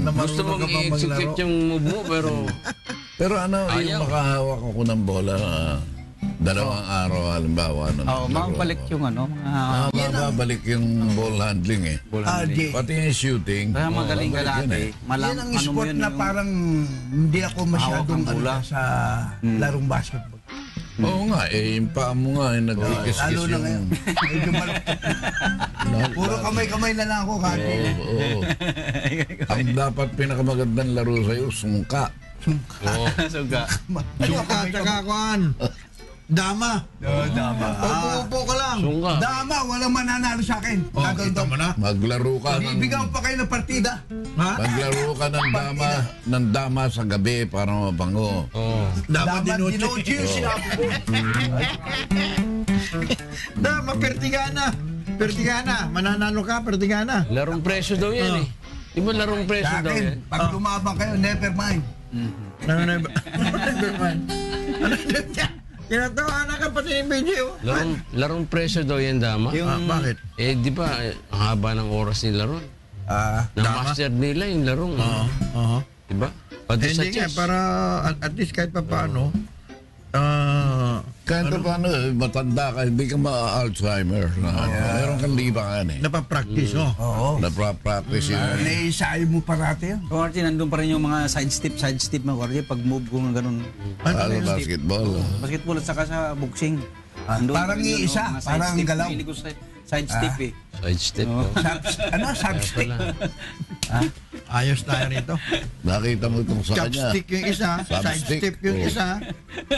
A: Na
C: Gusto
A: marunong
C: mong
A: ka bang
C: i-execute
A: maglaro.
C: yung move mo, pero
E: Pero ano,
C: Ayaw.
E: yung makahawak ako ng bola, 2 araw, halimbawa.
F: Makabalik yung ano, mga
E: Mababalik yung ball handling eh.
B: RJ.
E: Pati yung shooting.
F: kaya magaling ka
E: mababalik yun
F: dati.
E: eh.
B: Yan ang sport na parang hindi ako masyadong
F: Hawak ang bola.
B: sa larong basketball.
E: Oo nga, yung paa mo nga, nagkikis-kis
B: Lalo na ngayon.
E: yung...
B: Medyo maluktot. Puro kamay-kamay na lang ako, Kati.
E: Oo. Ang dapat pinakamagandang laro sa'yo, sungka.
F: Suga.
A: Suka, tsaka kuhan. Dama.
B: Dama.
A: Upo ka lang.
C: sungka.
B: Dama, walang mananalo sa akin.
A: Oh, kita mo na.
E: Maglaro ka ng...
B: Bibigyan ko pa kayo ng partida.
A: Ha?
E: Maglaro ka ng dama sa gabi para mabango.
C: Oh.
A: Dama
B: Dama,
A: dinoche.
B: dinoche yung sinabi ko.
A: Dama, pertigana. Pertigana. Mananalo ka, pertigana.
C: Larong presyo daw yan eh. Di ba larong presyo
B: Sa
C: daw yan?
B: akin, pag lumabang kayo, never mind.
A: Never mind. Ano yun yan? Tinatawa na ka pati yung video.
C: Larong presyo daw yan, Dama.
A: Bakit?
C: Eh, di ba, ang haba ng oras nila ron. Na-master nila yung larong. Di ba? Pati sa
A: Hindi nga,
C: chess.
A: para at least kahit pa paano,
E: Kahit paano, matanda ka, hindi ka ma-Alzheimer. Meron kang libangan eh.
A: napapractice, no?
B: Oo.
E: Naprapractice yun.
B: Naisayo mo parati yun.
F: So, RJ, nandun pa rin yung mga side step mo, RJ, pag move ko ng ganun.
E: Ano, basketball.
F: Basketball at saka sa boxing.
B: Parang iisa,
F: mga side
B: parang
F: step.
B: galaw.
F: Pili ko side step eh.
C: Side step. no?
B: Substick.
A: Ayos tayo rito.
E: Nakita mo itong sa kanya.
A: Chopstick yung isa, side
E: Chopstick.
A: step yung
E: Oh.
A: isa,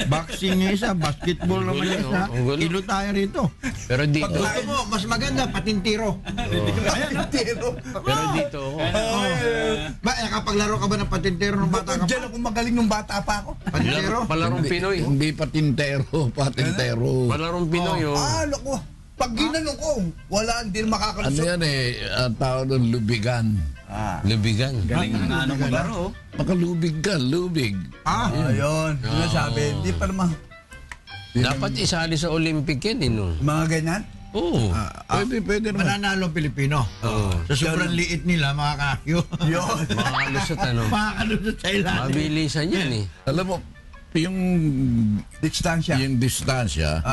A: boxing yung isa, basketball naman yung isa.
C: Ang gulo.
A: Ilo tayo rito.
C: Pero
A: Pag
C: dito,
A: gusto mo, mas maganda, patintiro.
C: pero dito,
A: Ba, nakapaglaro ka ba ng patintiro ng bata ka pa?
B: Diyan ako magaling nung bata pa ako.
A: Patintiro?
C: palarong Pinoy.
E: Hindi patintero, patintero.
C: Palarong Pinoy, oh.
B: Naku. Pag ginanong ko, wala, hindi na
E: Ano
B: makakalusot.
E: yan eh, ang tawag ng lubigan.
C: Lubigan.
F: Galing ng ano mo laro.
E: Makalubig ka, lubig.
B: Ayun, yung nasabi. Hindi pa naman.
C: Dapat isali sa Olympic yan, eh, no?
B: Mga ganyan.
C: Oo.
E: Pwede naman.
A: Mananalo ang Pilipino. Sa sobrang liit nila, makakakyo.
B: Yun.
C: Mga kalusot, ano?
A: Makakalusot sa ilalim.
C: Mabilisan yan, eh.
E: Alam mo, yung
B: Distansya.
E: yung distansya,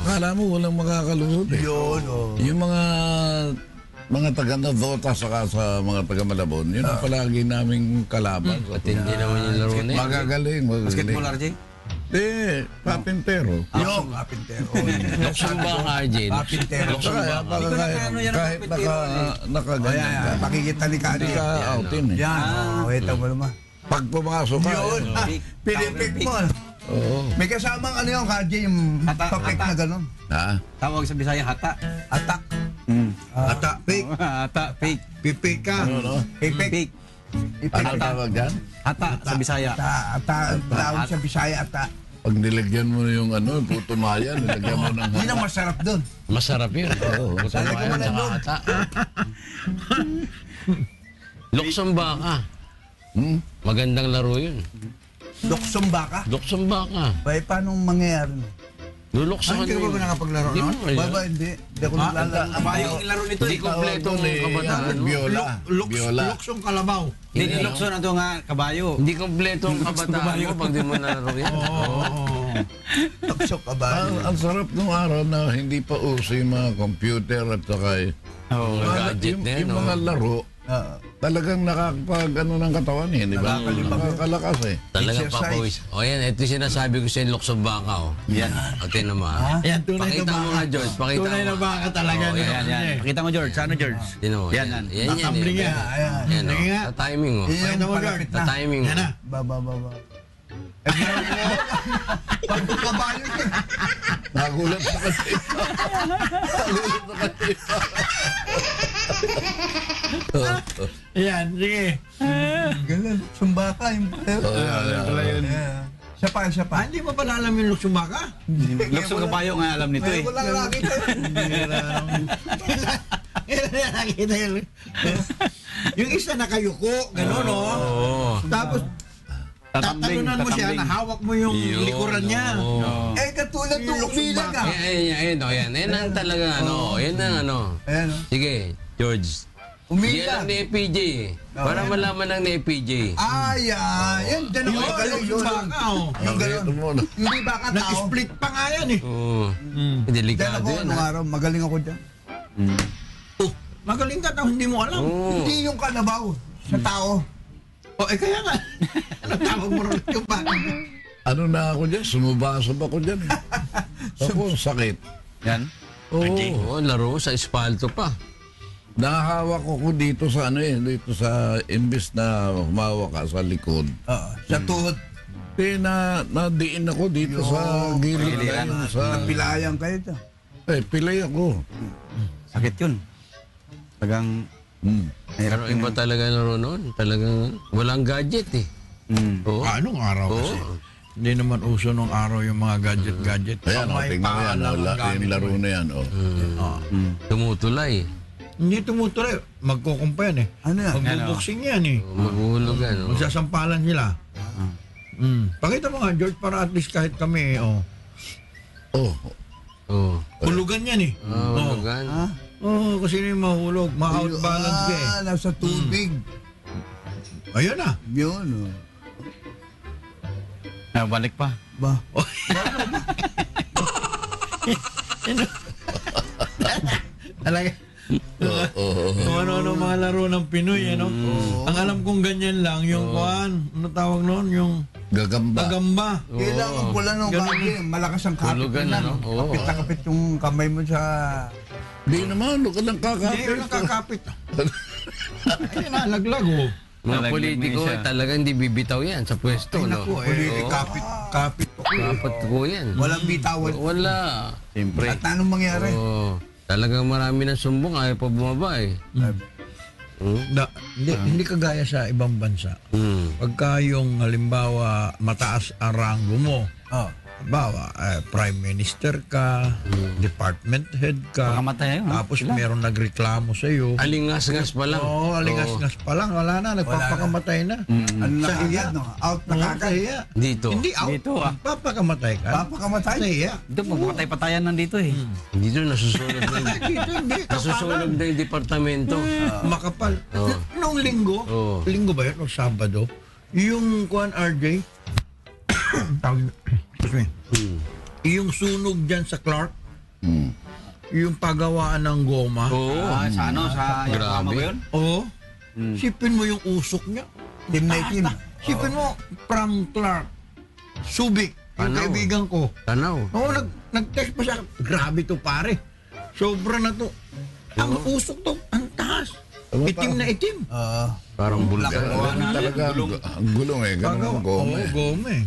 E: kala mo walang makakalusot eh.
B: Yun,
E: Yung mga taga-Navota saka sa mga taga-Malabon, yun ang palagi naming kalaban.
C: At hindi naman yung laro na yun.
E: Magagaling.
F: Basketball, RJ?
E: Papintero.
B: Yung kapintero.
C: Luksong ba ka, RJ?
B: Kapintero.
E: Saka kahit nakaganyan ka,
B: Makikita ni Kani.
E: hindi ka outin eh.
B: Yan. Wait mo naman.
E: Pag pumasok ka,
B: Yun. Pinipik mo.
E: oo.
B: May kasamang ano yung Kaji, yung
F: Hata,
B: papik
F: hata.
B: na gano'n.
E: Ha?
F: Tawag sa Bisaya, hata.
B: Atak.
A: Ata, fake.
F: Hata, fake.
A: Pipik ka.
E: Ano, no?
F: Fake.
E: Ano tawag dyan?
F: Hata sa Bisaya.
B: Ata. Tawag sa Bisaya, ata.
E: Pag nilagyan mo yung puto maya, nilagyan mo ng
B: Yun ang masarap doon.
C: Masarap yun.
B: Lalagyan mo ng loob.
C: Luksong baka. Magandang laro yun.
B: Luksong baka.
C: Luksong baka.
B: Bay, paano mangyayari?
C: Luluksan
A: Hindi ka ba nakapaglaro
C: Hindi
A: noon?
C: mo kaya.
B: Baba, hindi. Hindi ako naglalaro.
F: Yung laro nito.
C: Hindi kompleto ang kabataan mo.
E: Biola. Biola.
A: Luksong kalabaw.
F: Hindi, nilukso na ito nga, kabayo.
C: Hindi kompleto ang kabataan mo pag di mo nalaro yan.
B: Luksong ka ba?
E: Ang sarap nung araw na hindi pa uso yung mga computer at saka
C: Mga gadget na yan.
E: yung mga laro, talagang nakakapag ng katawan eh, di ba? Nakakalakas eh.
C: Talagang
B: Exercise.
C: papawis. O yan, ito yung sinasabi ko sa luksong baka. Yan. O tinan mo ha.
A: Yan, tunay na
C: Pakita mo
A: baka.
C: nga, George. Pakita
A: Tunay
C: mo.
A: na baka talaga.
C: Oh,
A: no?
C: yan,
F: Yan. Pakita mo, George. Ano, George?
C: Tinan mo.
F: Yan,
C: Yan,
F: yan.
C: yan.
A: Tatambling yan.
C: Yan,
A: Sige nga.
C: o. Sa timing mo.
B: Yun yung
A: Pakita mo,
B: palapit
C: Sa
B: na.
C: timing mo.
A: Yan na.
B: Baba. Pagkabayo yun.
E: Nagulat na kasi. Nagulat na kasi.
A: Yan, sige.
B: Ganun. Sumbaka yung palero. Siya pa.
A: Hindi mo pala alam yung luksong baka?
F: Lukso kabayo nga alam nito eh.
B: Wala nakita yun.
A: Yan, nakita yun. Yung isa nakayuko, gano'n, no?
C: Oo.
A: Tapos, tatalunan mo siya, nahawak mo yung
C: Yun,
A: likuran niya.
C: oo.
B: Katulad
A: Yung
B: ng
A: luksong
B: umilag
A: baka.
B: ah.
C: Yan ang talaga ano. Yan ang ano.
B: Ayan o.
C: Sige, George. Yan ang
B: Umilag.
C: ni FPJ. Para malaman ng ni FPJ.
B: Yan. Dyan ako
A: Yung
B: galing
A: luksong
B: yun.
A: baka, oh.
B: Yung gano'n.
E: Nakita mo na.
B: Hindi baka tao.
A: Nag-split pa nga yan, eh.
C: Oo.
B: Dyan
C: Delikado
B: ako,
C: yan
B: nung
C: ha.
B: araw, magaling ako dyan.
A: Oh, magaling ka tao, hindi mo alam.
C: Oo.
B: Hindi yung kalabaw sa tao.
A: Oh, kaya nga. Tawag mo rin yung baka.
E: Ano na ako dyan? Sumubasab ako dyan eh. Ako, sakit.
F: Yan.
C: Oo, laro sa espalto pa.
E: Nahawak ko dito sa dito sa imbis na humawak ka sa likod.
B: Sa tuhod.
E: Nadiin ako dito sa gilid. Sa,
B: Pilayang kayo dyan.
E: pilay ako.
F: Sakit yun. Tagang
C: Pero iba talaga laro noon. Talagang walang gadget eh. Oo.
A: Anong araw kasi?
C: Oo.
A: Hindi naman uso nung araw yung mga gadget-gadget.
E: Ayan,
A: Kamay,
E: tingnan mo
A: paa
E: yan.
A: lang ang gamit
E: Yung laro
A: mo.
E: na yan.
C: Tumutulay.
A: Hindi tumutuloy. Magkukumpa yan eh.
B: Ano yan?
A: Magbubuksing yan eh.
C: Maghuhulugan. Oo.
A: Magsasampalan sila. Pakita mo nga, George, para at least kahit kami,
E: Oh,
C: Oo.
A: hulugan yan eh.
C: Hulugan.
A: Oo, kasi yung mahulog, ma-outbalance ka eh.
B: Nasa tubig.
A: Ayun na.
B: Yun.
F: balik pa.
B: Ba?
A: Talaga. Kung ano-ano mga laro ng Pinoy, ano? Ang alam kong ganyan lang, yung kuhan, ano tawag noon, yung
E: gagamba.
A: pagamba.
B: Kailangan pula nung kaki. Malakas ang kapit
C: Hulugan,
B: na.
C: ano? Oo.
B: Kapit na kapit yung kamay mo sa...
E: Di naman, huwag ka lang
A: Hindi,
E: kakapit.
A: yun ang kakapit. Ay, nalaglag oh.
C: Mga
F: Nalaglag
C: politiko
F: na siya.
C: talagang hindi bibitaw yan sa pwesto.
A: Ay,
C: No?
A: naku,
C: Oo.
A: kapit.
C: Dapat ko yan.
B: Walang bitawan.
C: Wala.
F: Siyempre.
B: At anong mangyari?
C: Oo. Talagang marami ng sumbong, ayaw pa bumaba eh.
A: Hindi kagaya sa ibang bansa. Pagka yung halimbawa mataas ang ranggo mo, halimbawa prime minister ka, department head ka,
F: Pakamatay yun, ha?
A: tapos meron nagreklamo sa iyo.
C: Alingas-ngas pa lang.
A: Oo, alingas-ngas pa lang, wala na, nagpapakamatay na.
B: Ano na
A: Sa iya.
B: kagad, no? Out na
A: Oo,
B: kagad.
A: sa iya.
C: Dito.
A: Hindi out,
F: Dito,
A: papakamatay ka.
B: Papakamatay?
A: Sa iya.
F: Ito, magpatay-patayan nandito eh.
C: Dito nasusunod na yung,
A: Dito hindi,
C: nasusunod na yung departamento.
A: makapal.
C: Oo.
A: Noong linggo,
C: Oo.
A: linggo ba yun, o Sabado, yung kuan RJ, excuse me. Yung sunog dyan sa Clark, yung pagawaan ng goma,
C: Oo.
F: Sa ano, sa Yokohama ba yun?
A: sipin mo yung usok niya.
B: Team na team.
A: Sipin mo, from Clark, Subic, yung
C: Ano?
A: kaibigan ko.
C: Tanaw.
A: Oo, nag-text pa siya. Grabe to pare. Sobra na to. Ang usok to, ang taas. Itim na itim.
C: Parang bulkan.
E: Talaga, ang gulong eh. Ganun ang goma eh.
A: goma eh.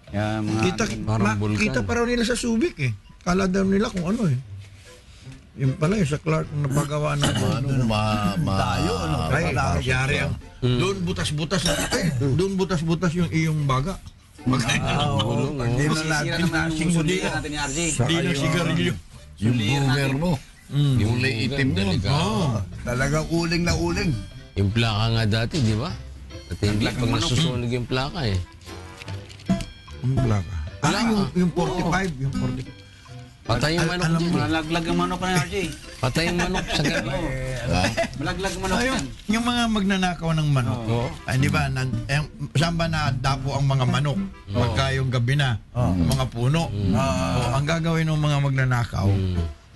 F: Kaya mga...
C: Parang bulkan.
A: Kita pa raw nila sa Subic eh. Kala daw nila kung ano eh. Yung pala yung sa Clark na pagawa ng
B: Tayo, ano?
A: Ay, nangyari ang doon butas-butas doon butas-butas yung iyong baga.
C: Gulong,
B: Hindi na
F: Sira
B: natin
F: naman
B: nasing
F: yung
B: muli.
F: suliran natin ni RJ.
A: Hindi na sigarilyo.
E: Yung boomer mo. Yung kulay itim mo.
B: Talagang uling na uling.
C: Yung plaka nga dati, di ba? At hindi pag nasusunog yung plaka eh.
A: Ang plaka. Yung 45, yung 45.
C: Patay yung manok dyan.
F: Malaglag ang manok na RJ.
C: Patay yung manok sa gabi.
F: Malaglag ang manok yan.
A: Yung mga magnanakaw ng manok, ay, di ba, saan ba na dapo ang mga manok? Pagka yung gabi na, mga puno. Ang gagawin ng mga magnanakaw,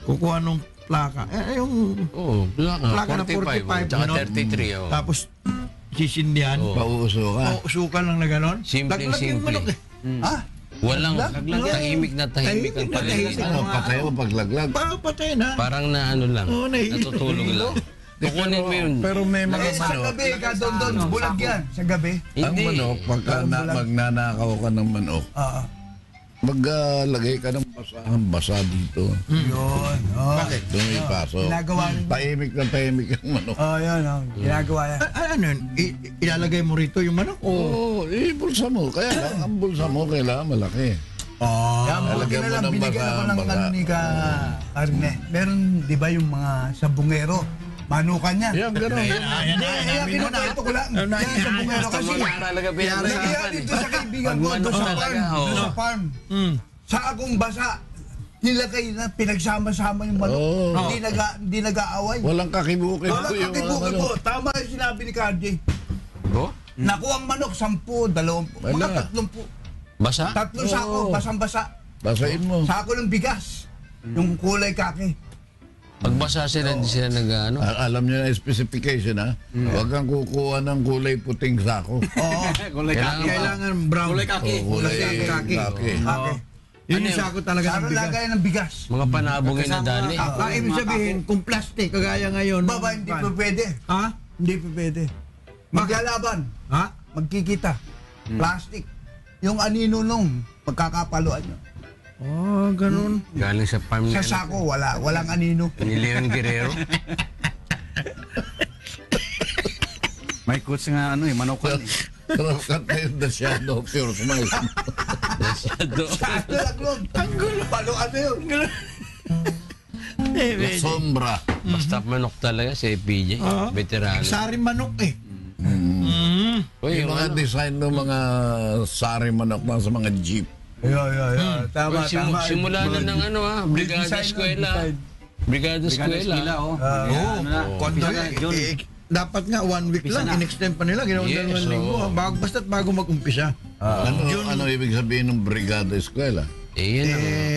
A: kukuha nung plaka. Yung
C: Oo,
A: plaka
C: plaka.
A: na 45,
C: 45. Tsaka
A: ano?
C: 33, oh.
A: Tapos, sisindihan.
E: Pauso ka.
A: Sukan lang na gano'n.
C: Simpleng
A: Laglag yung
C: simple.
A: manok eh.
C: Walang tahimik na tahimik ang paligid.
E: Ano, patay o paglaglag?
A: Patay na.
C: Parang na ano lang,
A: Oo,
C: natutulog lang. Kukunin mo yun.
E: Pero may mga
B: Sa
E: manok.
B: gabi, kadon-don, bulag yan. Sa gabi.
E: Ang
C: Hindi.
E: manok, pagka magnanakaw ka ng manok, maglagay ka ng basa dito.
B: Yun.
A: Bakit?
E: Doon may pasok.
B: Ginagawa rin.
E: Tahimik na tahimik ang manok.
B: Yun. Ginagawa yan.
A: Ano yun? Ilalagay mo rito yung manok?
E: Oo, bulsa mo. Kaya lang, ang bulsa mo kailangan malaki.
B: Kaya buti
E: Lalagyan
B: na
E: mo
B: lang,
E: ng
B: binigyan ako ng
E: basa.
B: ano ni Arne. Meron, di ba yung mga sabungero? Manukan yan.
E: Yan, gano'n.
B: Kaya kinukwento ko lang. Yan, sabungero kasi.
C: Talaga
B: Kaya
C: pinag-usapan
B: dito sa kaibigan
C: Pag
B: ko,
C: manok
B: doon sa
C: talaga,
B: farm.
C: oo.
B: Doon sa farm. Sa akong basa, nilagay na, pinagsama-sama yung manok.
E: Oo.
B: Hindi nag-aaway.
E: Walang kakibukid
B: Walang
E: po yung mga
B: kakibuki po.
E: manok.
B: Tama yung sinabi ni Cardi.
C: Oh?
B: Nakuha ang manok, 10, 20, mga
E: Wala.
B: 30.
C: Basa?
B: Tatlong sako, basang-basa.
E: Basahin mo.
B: Sako ng bigas. Yung kulay kaki.
C: Pag basa sila, hindi sila nag-ano.
E: Alam niyo na yung specification ha. Huwag kang kukuha ng kulay puting sako.
B: Oo.
F: Kulay kaki.
A: Kailangan brown.
F: Kulay kaki.
E: Kulay
A: kaki.
E: kaki.
B: Kaki.
A: Yun yung sako talaga
B: Saro
A: ng bigas.
B: lagay ng bigas.
C: Mga panabong na dali.
A: Ibig sabihin, kung plastic, kagaya ngayon.
B: Baba, hindi pa pwede.
A: Ha?
B: Hindi pa pwede. Maglalaban.
A: Ha?
B: Magkikita. Plastic. Yung anino nung pagkakapaluan nyo.
A: Oh, ganun.
C: Galing sa farm
B: Sa
C: nila.
B: sako, walang anino.
C: Ni Leon Guerrero.
F: May coach nga ano manukan eh.
E: Sarap ka tayo the shadow of your smile.
C: Masyado.
B: Ano lang nun? Ang gulo. Paluan na yun.
E: La sombra.
C: Basta manok talaga si PJ. Veterano.
A: Sari manok eh.
C: Uy,
E: Yung mga design ng mga sari manok na sa mga jeep.
B: Yeah. Tama, tama.
C: Simula na ng ano Brigada
B: Design,
C: Eskwela.
B: design.
C: Brigada
F: Eskwela,
C: Eskwela.
F: oh.
A: Oo.
F: Kondo na, Jun.
A: Dapat nga 1 week lang,
F: na.
A: in-extend pa nila, ginawa
C: Yes,
A: 2 linggo.
C: oo.
A: Basta't bago mag-umpisa.
E: Ano ibig sabihin ng brigada eskwela?
C: Yan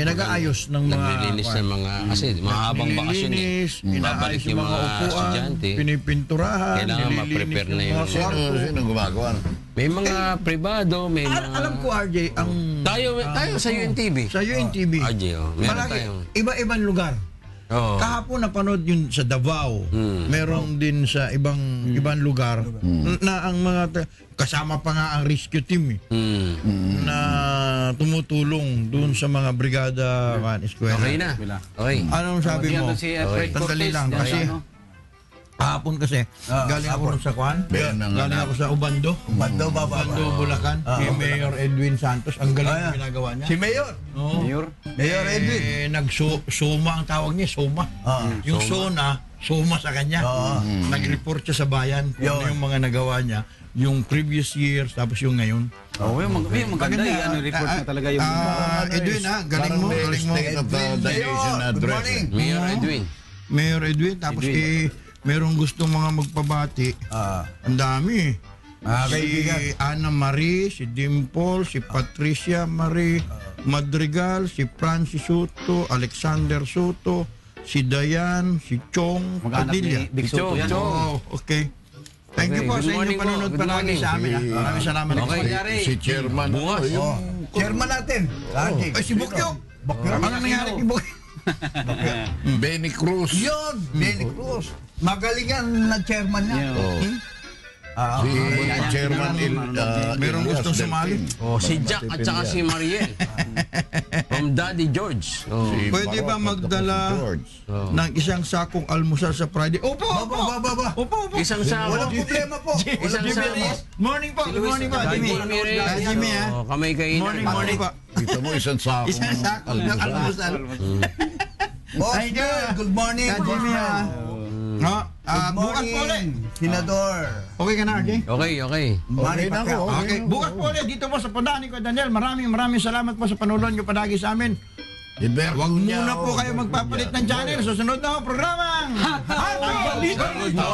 C: ang
A: Nag-aayos ng mga...
C: naglilinis ng mga, kasi mahabang bakasyon eh.
A: Nililinis,
C: Babalik
A: inaayos
C: yung
A: yung mga
C: mga
A: upuan,
C: estudyante.
A: pinipinturahan,
C: Kailangan
A: nililinis
C: ma-prepare na
A: yung mga
C: yung-
A: kwarto.
E: Sino gumagawa?
C: May mga privado, may mga...
A: Alam ko, RJ, ang...
C: Tayo sa UNTV.
A: Sa UNTV,
C: RJ, meron
A: malaki,
C: tayong...
A: iba-ibang lugar.
C: Oo.
A: Kahapon napanood yun sa Davao. Meron din sa ibang lugar na ang mga kasama pa nga ang rescue team na tumutulong doon sa mga brigada eskwela.
C: Okay na. Okay.
A: Anong sabi mo?
F: Si Fred
A: Sandali
F: Cortez.
A: lang
F: dyan,
A: kasi
F: ano?
A: kahapon kasi galing ako ron sa Kwan. Galing ako sa Ubando.
B: Bando, baba.
A: Ubando, Bulacan. Kay Mayor Edwin Santos. Ang galing yung ginagawa niya.
B: Si Mayor.
A: Oo.
F: Mayor.
B: Mayor Edwin.
A: Nag-soma ang tawag niya, soma. Yung sona, soma sa kanya. Nag-report siya sa bayan kung ano yung mga nagawa niya. Yung previous years, tapos yung ngayon.
F: Oh, yung maganda yung report na talaga yung...
A: Edwin galing mo.
E: Parang may
A: Galing mo.
E: state of the nation
B: Good
E: address.
B: morning.
C: Mayor Edwin.
A: Mayor Edwin, tapos merong gustong mga magpabati. Ang dami. si Ana Marie, si Dimple, si Patricia Marie Madrigal, si Francis Soto, Alexander Soto, si Dayan, si Chong
F: Mag-anak
A: Padilla.
F: ni Big Soto yan.
A: Oh, okay. Thank you
C: Okay,
A: po
C: good
A: sa inyong
C: morning po.
A: panunod
C: Good
A: palagi
C: morning.
A: sa amin. Maraming salamat.
C: Okay.
E: Si chairman,
C: Bukas.
E: yung
B: Chairman natin. Raji.
A: Ay, si Bukyo. Ano nangyari kay Bukyo?
E: Benny Cruz.
B: Yun, Benny Cruz. Magaling yan na chairman niya.
E: Si chairman
A: Merong gustong sumali.
C: Oh, si Jack at saka si Mariel. From Daddy George. Oh.
A: Pwede ba magdala ng isang sakong almusal sa Friday? Opo, opo. Opo.
C: Isang sako.
B: Walang problema po.
C: Isang sako.
A: Morning po. Good morning po, Jimmy. Jimmy, ha?
C: Oh, kamay kainan.
A: Morning po.
E: Kita mo isang sako.
A: Isang sakong ng almusal.
B: Boss
A: Ay,
B: Bill, good morning.
A: Ka, Jimmy, ha? No?
B: Good
A: Bukas po ulit.
B: morning, Senador.
A: Okay ka na, RJ?
C: Okay, okay.
B: Manny Pacquiao.
A: Okay, bukas po ulit dito po sa Padani ko, Daniel. Maraming salamat po sa panulon nyo palagi sa amin. Huwag muna po kayo magpapalit ng channel. Susunod na po programang Hot Balita.